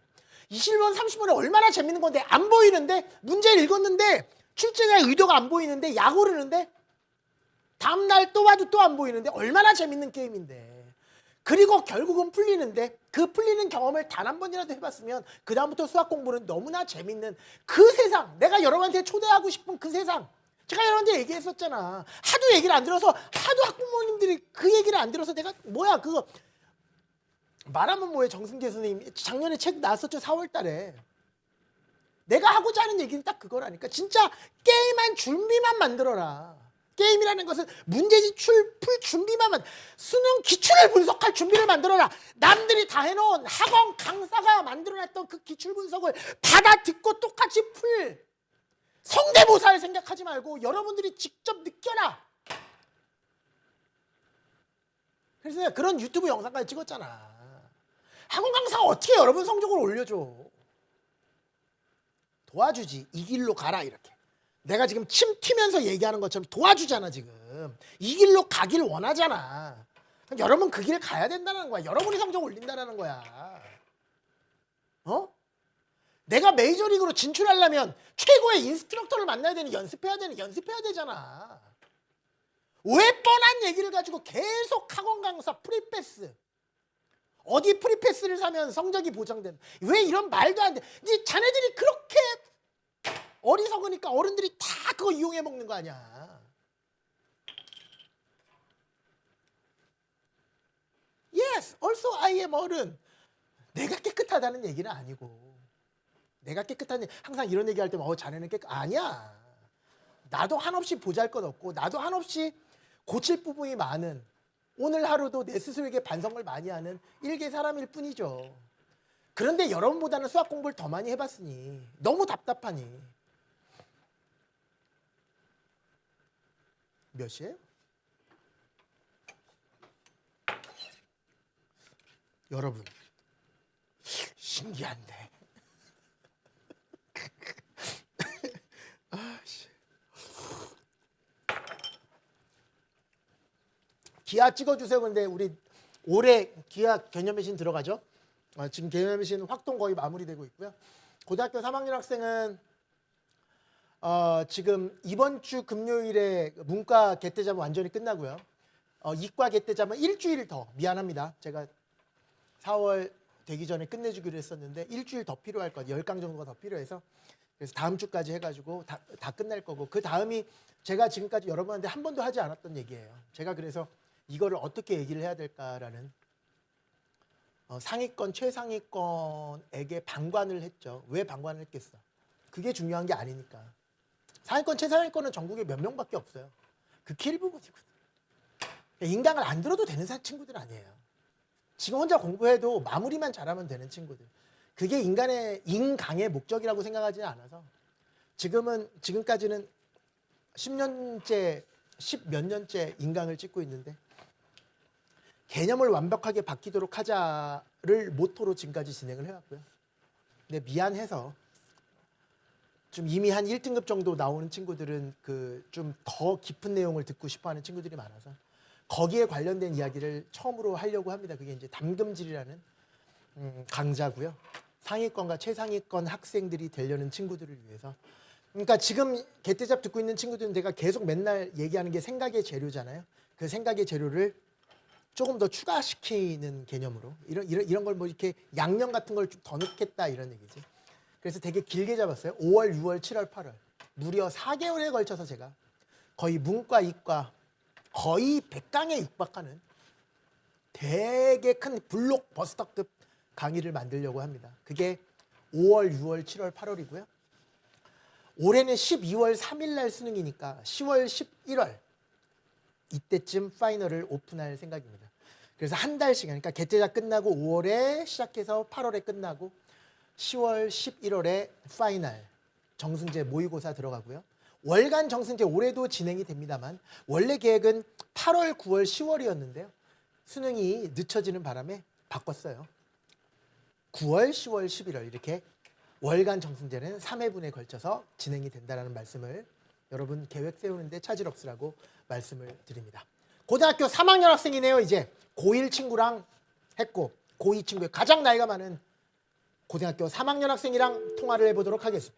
20번, 30번에 얼마나 재밌는 건데 안 보이는데 문제를 읽었는데 출제자의 의도가 안 보이는데 약 오르는데 다음날 또 와도 또 안 보이는데 얼마나 재밌는 게임인데 그리고 결국은 풀리는데 그 풀리는 경험을 단 한 번이라도 해봤으면 그 다음부터 수학 공부는 너무나 재밌는 그 세상 내가 여러분한테 초대하고 싶은 그 세상 제가 여러분한테 얘기했었잖아. 하도 얘기를 안 들어서 하도 학부모님들이 그 얘기를 안 들어서 내가 뭐야 그거 말하면 뭐해 정승재 선생님 작년에 책 나왔었죠. 4월 달에 내가 하고자 하는 얘기는 딱 그거라니까. 진짜 게임한 준비만 만들어라. 게임이라는 것은 문제집 풀 준비만 수능 기출을 분석할 준비를 만들어라. 남들이 다 해놓은 학원 강사가 만들어놨던 그 기출 분석을 받아 듣고 똑같이 풀 성대모사를 생각하지 말고 여러분들이 직접 느껴라. 그래서 내가 그런 유튜브 영상까지 찍었잖아. 학원 강사가 어떻게 여러분 성적을 올려줘. 도와주지. 이 길로 가라 이렇게. 내가 지금 침 튀면서 얘기하는 것처럼 도와주잖아 지금. 이 길로 가길 원하잖아. 여러분 그 길 가야 된다는 거야. 여러분이 성적 올린다는 거야. 어? 내가 메이저리그로 진출하려면 최고의 인스트럭터를 만나야 되는 연습해야 되잖아. 왜 뻔한 얘기를 가지고 계속 학원 강사 프리패스 어디 프리패스를 사면 성적이 보장된다. 왜 이런 말도 안 돼. 네 자네들이 그렇게 어리석으니까 어른들이 다 그거 이용해 먹는 거 아니야. Yes, also I am 어른. 내가 깨끗하다는 얘기는 아니고 내가 깨끗한 항상 이런 얘기할 때면 자네는 깨끗 아니야. 나도 한없이 보잘것없고 나도 한없이 고칠 부분이 많은 오늘 하루도 내 스스로에게 반성을 많이 하는 일개 사람일 뿐이죠. 그런데 여러분보다는 수학 공부를 더 많이 해봤으니 너무 답답하니 몇 시에요? 여러분 신기한데 아씨. 기아 찍어주세요. 근데 우리 올해 기아 개념외신 들어가죠. 지금 개념외신 확동 거의 마무리되고 있고요. 고등학교 3학년 학생은 지금 이번 주 금요일에 문과 개태자면 완전히 끝나고요. 이과 개태자면 일주일 더 미안합니다. 제가 4월 되기 전에 끝내주기로 했었는데 일주일 더 필요할 것 같아요. 10강 정도가 더 필요해서 그래서 다음 주까지 해가지고 다 끝날 거고 그 다음이 제가 지금까지 여러분한테 한 번도 하지 않았던 얘기예요. 제가 그래서 이거를 어떻게 얘기를 해야 될까라는 상위권 최상위권에게 방관을 했죠. 왜 방관을 했겠어? 그게 중요한 게 아니니까. 상위권 최상위권은 전국에 몇 명밖에 없어요. 극히 일부분이거든. 인강을 안 들어도 되는 친구들 아니에요. 지금 혼자 공부해도 마무리만 잘하면 되는 친구들. 그게 인강의 목적이라고 생각하지 않아서 지금까지는 10년째 10몇 년째 인강을 찍고 있는데 개념을 완벽하게 바뀌도록 하자를 모토로 지금까지 진행을 해왔고요. 근데 미안해서 좀 이미 한 1등급 정도 나오는 친구들은 그 좀 더 깊은 내용을 듣고 싶어하는 친구들이 많아서 거기에 관련된 이야기를 처음으로 하려고 합니다. 그게 이제 담금질이라는 강좌고요. 상위권과 최상위권 학생들이 되려는 친구들을 위해서. 그러니까 지금 개떼잡 듣고 있는 친구들은 내가 계속 맨날 얘기하는 게 생각의 재료잖아요. 그 생각의 재료를 조금 더 추가시키는 개념으로 이런 걸 뭐 이렇게 양념 같은 걸 좀 더 넣겠다 이런 얘기지. 그래서 되게 길게 잡았어요. 5월, 6월, 7월, 8월 무려 4개월에 걸쳐서 제가 거의 문과, 이과 거의 100강에 육박하는 되게 큰 블록버스터급 강의를 만들려고 합니다. 그게 5월, 6월, 7월, 8월이고요. 올해는 12월 3일 날 수능이니까 10월, 11월 이때쯤 파이널을 오픈할 생각입니다. 그래서 한 달씩 그러니까 개최자 끝나고 5월에 시작해서 8월에 끝나고 10월, 11월에 파이널 정승제 모의고사 들어가고요. 월간 정승제 올해도 진행이 됩니다만 원래 계획은 8월, 9월, 10월이었는데요. 수능이 늦춰지는 바람에 바꿨어요. 9월, 10월, 11월 이렇게 월간 정승제는 3회분에 걸쳐서 진행이 된다는 말씀을 여러분 계획 세우는데 차질 없으라고 말씀을 드립니다. 고등학교 3학년 학생이네요. 이제 고1 친구랑 했고 고2 친구의 가장 나이가 많은 고등학교 3학년 학생이랑 통화를 해보도록 하겠습니다.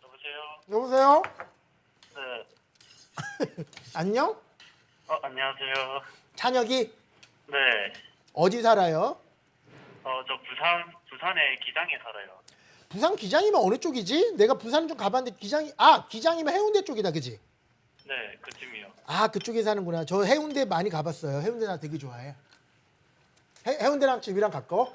여보세요? 여보세요? 네. 안녕? 안녕하세요. 찬혁이 네. 어디 살아요? 저 부산의 기장에 살아요. 부산 기장이면 어느 쪽이지? 내가 부산 좀 가봤는데 기장이면 해운대 쪽이다, 그지? 네, 그쯤이요. 아, 그쪽에 사는구나. 저 해운대 많이 가봤어요. 해운대 나 되게 좋아해. 해운대랑 집이랑 가까워?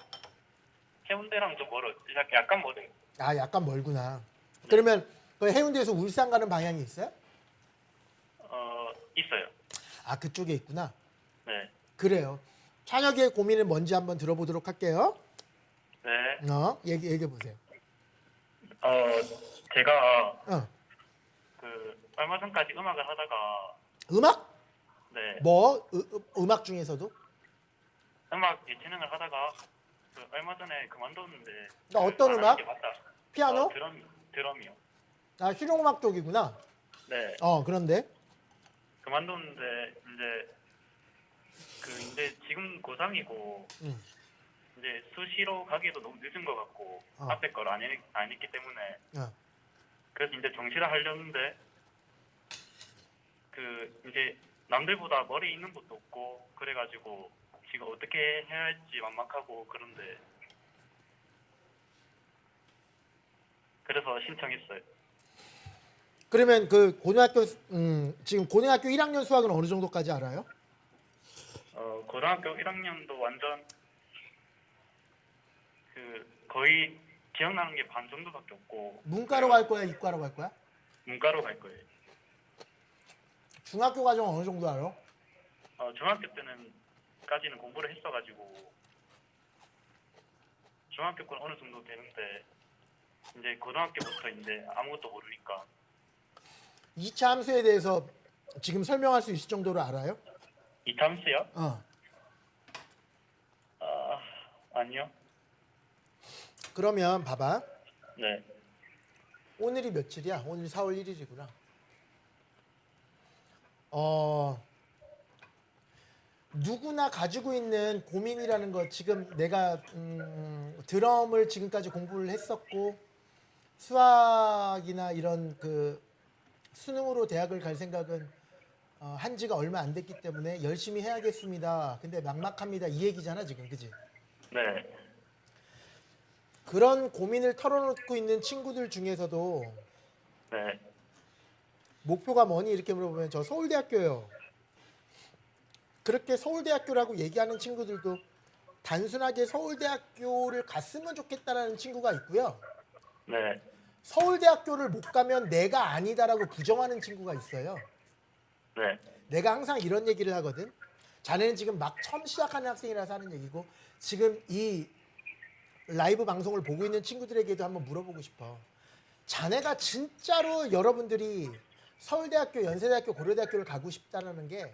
해운대랑 좀 멀어요. 약간 멀어요. 아, 약간 멀구나. 그러면 그 해운대에서 울산 가는 방향이 있어요? 있어요. 아, 그쪽에 있구나. 네. 그래요. 찬혁이의 고민은 뭔지 한번 들어보도록 할게요. 네. 얘기해 보세요. 제가 얼마 전까지 음악을 하다가 음악? 네. 뭐? 음악 중에서도? 음악 예체능을 하다가 얼마 전에 그만뒀는데. 그러니까 어떤 안 음악? 하는 게 맞다. 피아노? 드럼이요. 아, 실용음악 쪽이구나. 네. 그런데? 그만뒀는데 이제 지금 고3이고 음. 이제 수시로 가기도 너무 늦은 것 같고 앞에 걸 안 했기 때문에 그래서 이제 정시를 하려는데 이제 남들보다 머리 있는 것도 없고 그래가지고 지금 어떻게 해야 할지 막막하고 그런데 그래서 신청했어요. 그러면 지금 고등학교 1학년 수학은 어느 정도까지 알아요? 고등학교 1학년도 완전 거의 기억나는 게 반 정도밖에 없고. 문과로 갈 거야, 이과로 갈 거야? 문과로 갈 거예요. 중학교 과정 어느 정도 알아? 중학교 때는까지는 공부를 했어가지고 중학교 건 어느 정도 되는데 이제 고등학교부터 이제 아무것도 모르니까. 2차 함수에 대해서 지금 설명할 수 있을 정도로 알아요? 이탐수요? 아니요. 그러면 봐봐. 네. 오늘이 며칠이야? 오늘 4월 1일이구나. 누구나 가지고 있는 고민이라는 거 지금 내가 드럼을 지금까지 공부를 했었고 수학이나 이런 수능으로 대학을 갈 생각은 한 지가 얼마 안 됐기 때문에 열심히 해야겠습니다. 근데 막막합니다. 이 얘기잖아 지금, 그지? 네. 그런 고민을 털어놓고 있는 친구들 중에서도 네. 목표가 뭐니? 이렇게 물어보면 저 서울대학교요. 그렇게 서울대학교라고 얘기하는 친구들도 단순하게 서울대학교를 갔으면 좋겠다라는 친구가 있고요. 네. 서울대학교를 못 가면 내가 아니다라고 부정하는 친구가 있어요. 네. 내가 항상 이런 얘기를 하거든. 자네는 지금 막 처음 시작하는 학생이라서 하는 얘기고 지금 이 라이브 방송을 보고 있는 친구들에게도 한번 물어보고 싶어. 자네가 진짜로 여러분들이 서울대학교, 연세대학교, 고려대학교를 가고 싶다는 게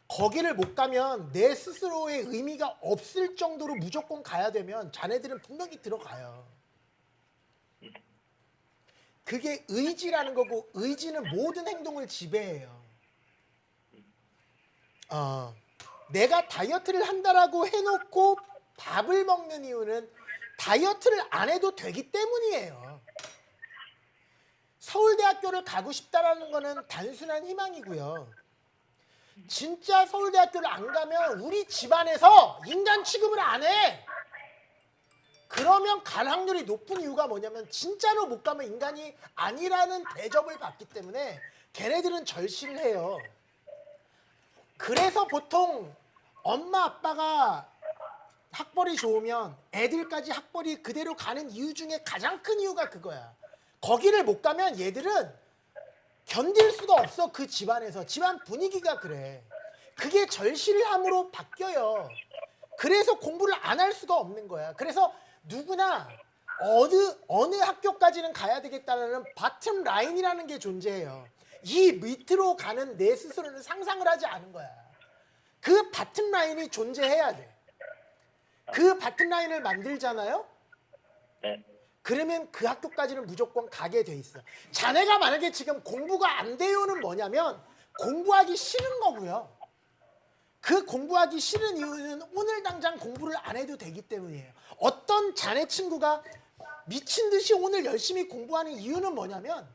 거기를 못 가면 내 스스로의 의미가 없을 정도로 무조건 가야 되면 자네들은 분명히 들어가요. 그게 의지라는 거고 의지는 모든 행동을 지배해요. 내가 다이어트를 한다라고 해놓고 밥을 먹는 이유는 다이어트를 안 해도 되기 때문이에요. 서울대학교를 가고 싶다라는 거는 단순한 희망이고요. 진짜 서울대학교를 안 가면 우리 집안에서 인간 취급을 안 해. 그러면 갈 확률이 높은 이유가 뭐냐면 진짜로 못 가면 인간이 아니라는 대접을 받기 때문에 걔네들은 절실을 해요. 그래서 보통 엄마 아빠가 학벌이 좋으면 애들까지 학벌이 그대로 가는 이유 중에 가장 큰 이유가 그거야. 거기를 못 가면 얘들은 견딜 수가 없어. 그 집안에서. 집안 분위기가 그래. 그게 절실함으로 바뀌어요. 그래서 공부를 안 할 수가 없는 거야. 그래서 누구나 어느 학교까지는 가야 되겠다는 바텀 라인이라는 게 존재해요. 이 밑으로 가는 내 스스로는 상상을 하지 않은 거야. 그 바텀 라인이 존재해야 돼. 그 바텀 라인을 만들잖아요. 네. 그러면 그 학교까지는 무조건 가게 돼 있어. 자네가 만약에 지금 공부가 안 돼요는 뭐냐면 공부하기 싫은 거고요. 그 공부하기 싫은 이유는 오늘 당장 공부를 안 해도 되기 때문이에요. 어떤 자네 친구가 미친 듯이 오늘 열심히 공부하는 이유는 뭐냐면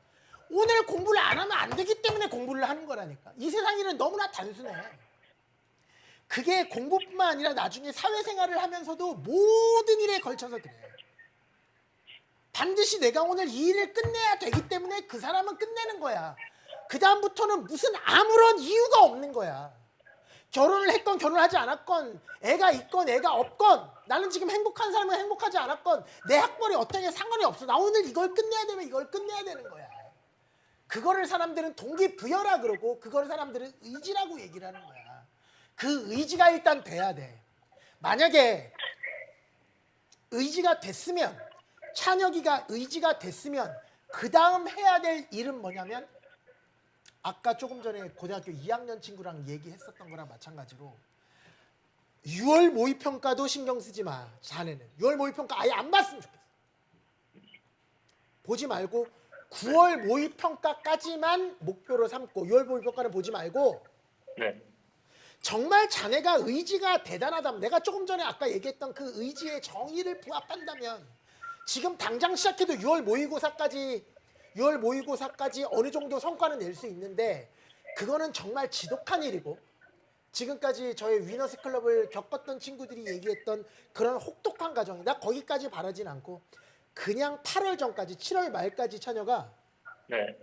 오늘 공부를 안 하면 안 되기 때문에 공부를 하는 거라니까. 이 세상 일은 너무나 단순해. 그게 공부뿐만 아니라 나중에 사회생활을 하면서도 모든 일에 걸쳐서 그래. 반드시 내가 오늘 이 일을 끝내야 되기 때문에 그 사람은 끝내는 거야. 그 다음부터는 무슨 아무런 이유가 없는 거야. 결혼을 했건 결혼하지 않았건 애가 있건 애가 없건 나는 지금 행복한 사람은 행복하지 않았건 내 학벌이 어떻게 상관이 없어. 나 오늘 이걸 끝내야 되면 이걸 끝내야 되는 거야. 그거를 사람들은 동기부여라 그러고 그거를 사람들은 의지라고 얘기를 하는 거야. 그 의지가 일단 돼야 돼. 만약에 의지가 됐으면 찬혁이가 의지가 됐으면 그 다음 해야 될 일은 뭐냐면 아까 조금 전에 고등학교 2학년 친구랑 얘기했었던 거랑 마찬가지로 6월 모의평가도 신경 쓰지 마. 자네는 6월 모의평가 아예 안 봤으면 좋겠어. 보지 말고 9월 모의평가까지만 목표로 삼고 6월 모의평가는 보지 말고 네. 정말 자네가 의지가 대단하다면 내가 조금 전에 아까 얘기했던 그 의지의 정의를 부합한다면 지금 당장 시작해도 6월 모의고사까지 어느 정도 성과는 낼 수 있는데 그거는 정말 지독한 일이고 지금까지 저희 위너스 클럽을 겪었던 친구들이 얘기했던 그런 혹독한 과정이다. 거기까지 바라진 않고 그냥 8월 전까지 7월 말까지 처녀가 네.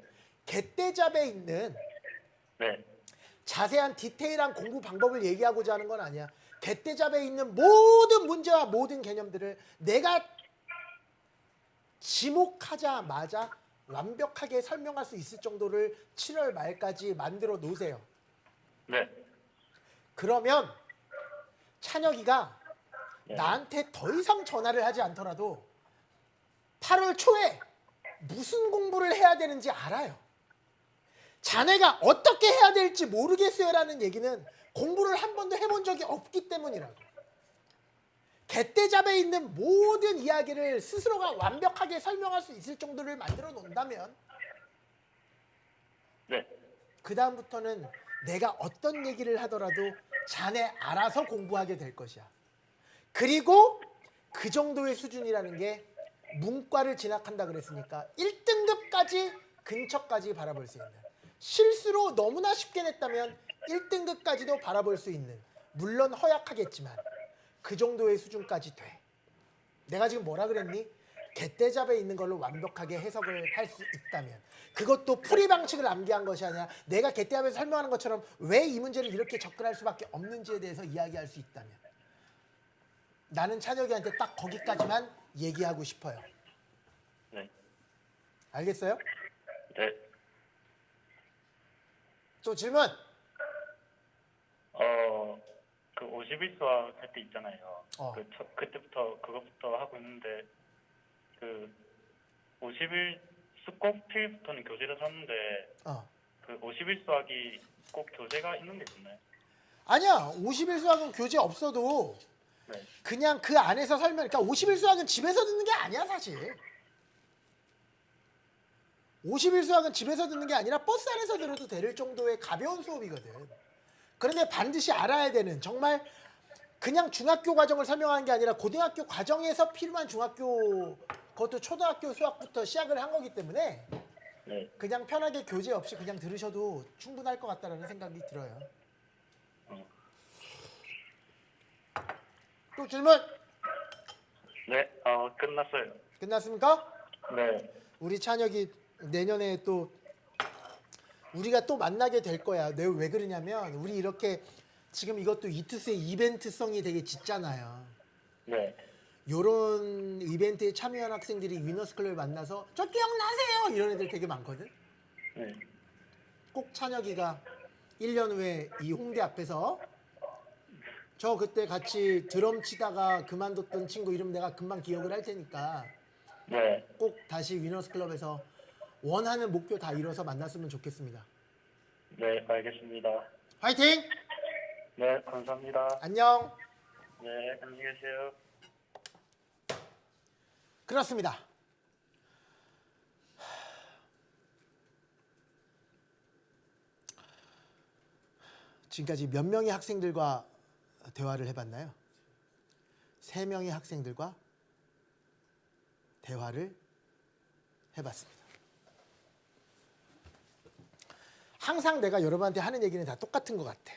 갯대잡에 있는 네. 자세한 디테일한 공부 방법을 얘기하고자 하는 건 아니야. 갯대잡에 있는 모든 문제와 모든 개념들을 내가 지목하자마자 완벽하게 설명할 수 있을 정도를 7월 말까지 만들어 놓으세요. 네. 그러면 찬혁이가 네. 나한테 더 이상 전화를 하지 않더라도 8월 초에 무슨 공부를 해야 되는지 알아요. 자네가 어떻게 해야 될지 모르겠어요라는 얘기는 공부를 한 번도 해본 적이 없기 때문이라고. 갯대잡에 있는 모든 이야기를 스스로가 완벽하게 설명할 수 있을 정도를 만들어 놓는다면 네. 그 다음부터는 내가 어떤 얘기를 하더라도 자네 알아서 공부하게 될 것이야. 그리고 그 정도의 수준이라는 게 문과를 진학한다 그랬으니까 1등급까지 근처까지 바라볼 수 있는, 실수로 너무나 쉽게 냈다면 1등급까지도 바라볼 수 있는, 물론 허약하겠지만 그 정도의 수준까지 돼. 내가 지금 뭐라 그랬니? 갯대잡에 있는 걸로 완벽하게 해석을 할 수 있다면, 그것도 풀이 방식을 암기한 것이 아니라 내가 갯대잡에서 설명하는 것처럼 왜 이 문제를 이렇게 접근할 수밖에 없는지에 대해서 이야기할 수 있다면, 나는 찬혁이한테 딱 거기까지만 얘기하고 싶어요. 네. 알겠어요? 네. 또 질문. 그 50일 수학 할 때 있잖아요. 그때부터 그것부터 하고 있는데 그 50일 수꼭 필부터는 교재를 샀는데 그 50일 수학이 꼭 교재가 있는 게 있나요? 아니야. 50일 수학은 교재 없어도 네. 그냥 그 안에서 설명. 그러니까 50일 수학은 집에서 듣는 게 아니야 사실. 50일 수학은 집에서 듣는 게 아니라 버스 안에서 들어도 될 정도의 가벼운 수업이거든. 그런데 반드시 알아야 되는 정말 그냥 중학교 과정을 설명하는 게 아니라 고등학교 과정에서 필요한 중학교 그것도 초등학교 수학부터 시작을 한 거기 때문에 네. 그냥 편하게 교재 없이 그냥 들으셔도 충분할 것 같다는 생각이 들어요. 또 질문 네. 끝났어요. 끝났습니까? 네. 우리 찬혁이 내년에 또 우리가 또 만나게 될 거야. 왜 그러냐면 우리 이렇게 지금 이것도 이투스의 이벤트성이 되게 짙잖아요. 네. 요런 이벤트에 참여한 학생들이 위너스 클럽을 만나서 저 기억나세요? 이런 애들 되게 많거든. 네. 꼭 찬혁이가 1년 후에 이 홍대 앞에서 저 그때 같이 드럼 치다가 그만뒀던 친구 이름 내가 금방 기억을 할 테니까 네. 꼭 다시 위너스 클럽에서 원하는 목표 다 이뤄서 만났으면 좋겠습니다. 네, 알겠습니다. 화이팅! 네, 감사합니다. 안녕. 네, 안녕히 계세요. 그렇습니다. 지금까지 몇 명의 학생들과 대화를 해봤나요? 3명의 학생들과 대화를 해봤습니다. 항상 내가 여러분한테 하는 얘기는 다 똑같은 것 같아.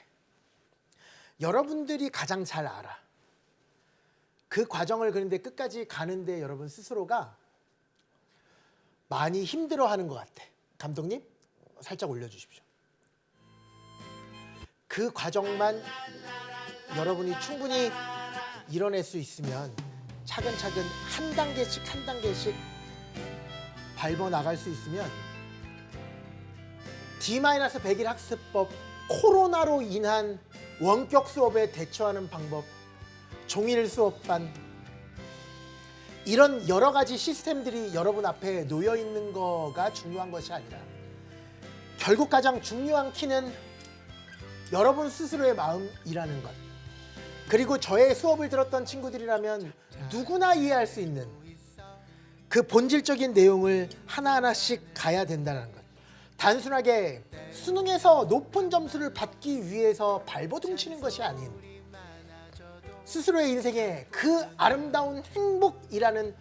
여러분들이 가장 잘 알아. 그 과정을 그런데 끝까지 가는데 여러분 스스로가 많이 힘들어하는 것 같아. 감독님 살짝 올려주십시오. 그 과정만 여러분이 충분히 이뤄낼 수 있으면 차근차근 한 단계씩 밟아 나갈 수 있으면 D-100일 학습법, 코로나로 인한 원격 수업에 대처하는 방법, 종일 수업반 이런 여러 가지 시스템들이 여러분 앞에 놓여 있는 거가 중요한 것이 아니라 결국 가장 중요한 키는 여러분 스스로의 마음이라는 것. 그리고 저의 수업을 들었던 친구들이라면 누구나 이해할 수 있는 그 본질적인 내용을 하나하나씩 가야 된다는 것. 단순하게 수능에서 높은 점수를 받기 위해서 발버둥 치는 것이 아닌 스스로의 인생에 그 아름다운 행복이라는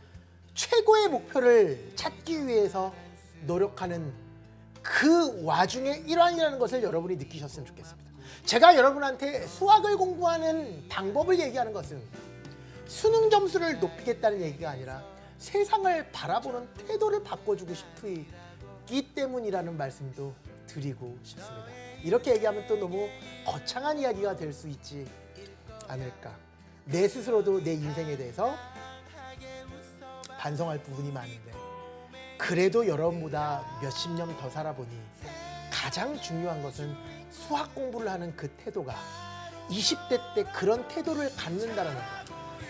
최고의 목표를 찾기 위해서 노력하는 그 와중의 일환이라는 것을 여러분이 느끼셨으면 좋겠습니다. 제가 여러분한테 수학을 공부하는 방법을 얘기하는 것은 수능 점수를 높이겠다는 얘기가 아니라 세상을 바라보는 태도를 바꿔주고 싶기 때문이라는 말씀도 드리고 싶습니다. 이렇게 얘기하면 또 너무 거창한 이야기가 될 수 있지 않을까. 내 스스로도 내 인생에 대해서 반성할 부분이 많은데 그래도 여러분보다 몇십 년 더 살아보니 가장 중요한 것은 수학 공부를 하는 그 태도가 20대 때 그런 태도를 갖는다는 것.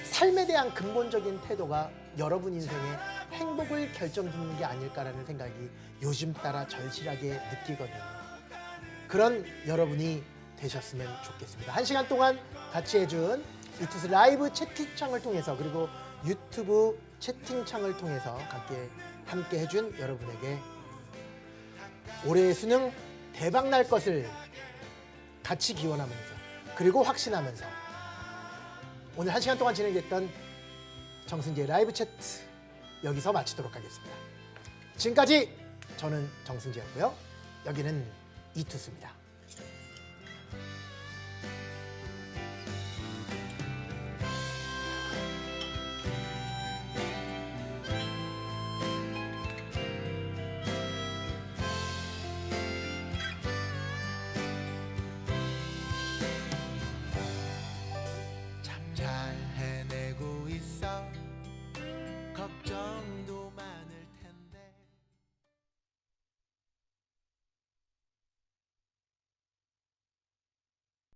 삶에 대한 근본적인 태도가 여러분 인생의 행복을 결정짓는 게 아닐까라는 생각이 요즘 따라 절실하게 느끼거든요. 그런 여러분이 되셨으면 좋겠습니다. 1시간 동안 같이 해준 이투스 라이브 채팅창을 통해서 그리고 유튜브 채팅창을 통해서 함께 해준 여러분에게 올해의 수능 대박 날 것을 같이 기원하면서 그리고 확신하면서 오늘 1시간 동안 진행됐던 정승재의 라이브 채트 여기서 마치도록 하겠습니다. 지금까지 저는 정승재였고요. 여기는 이투스입니다.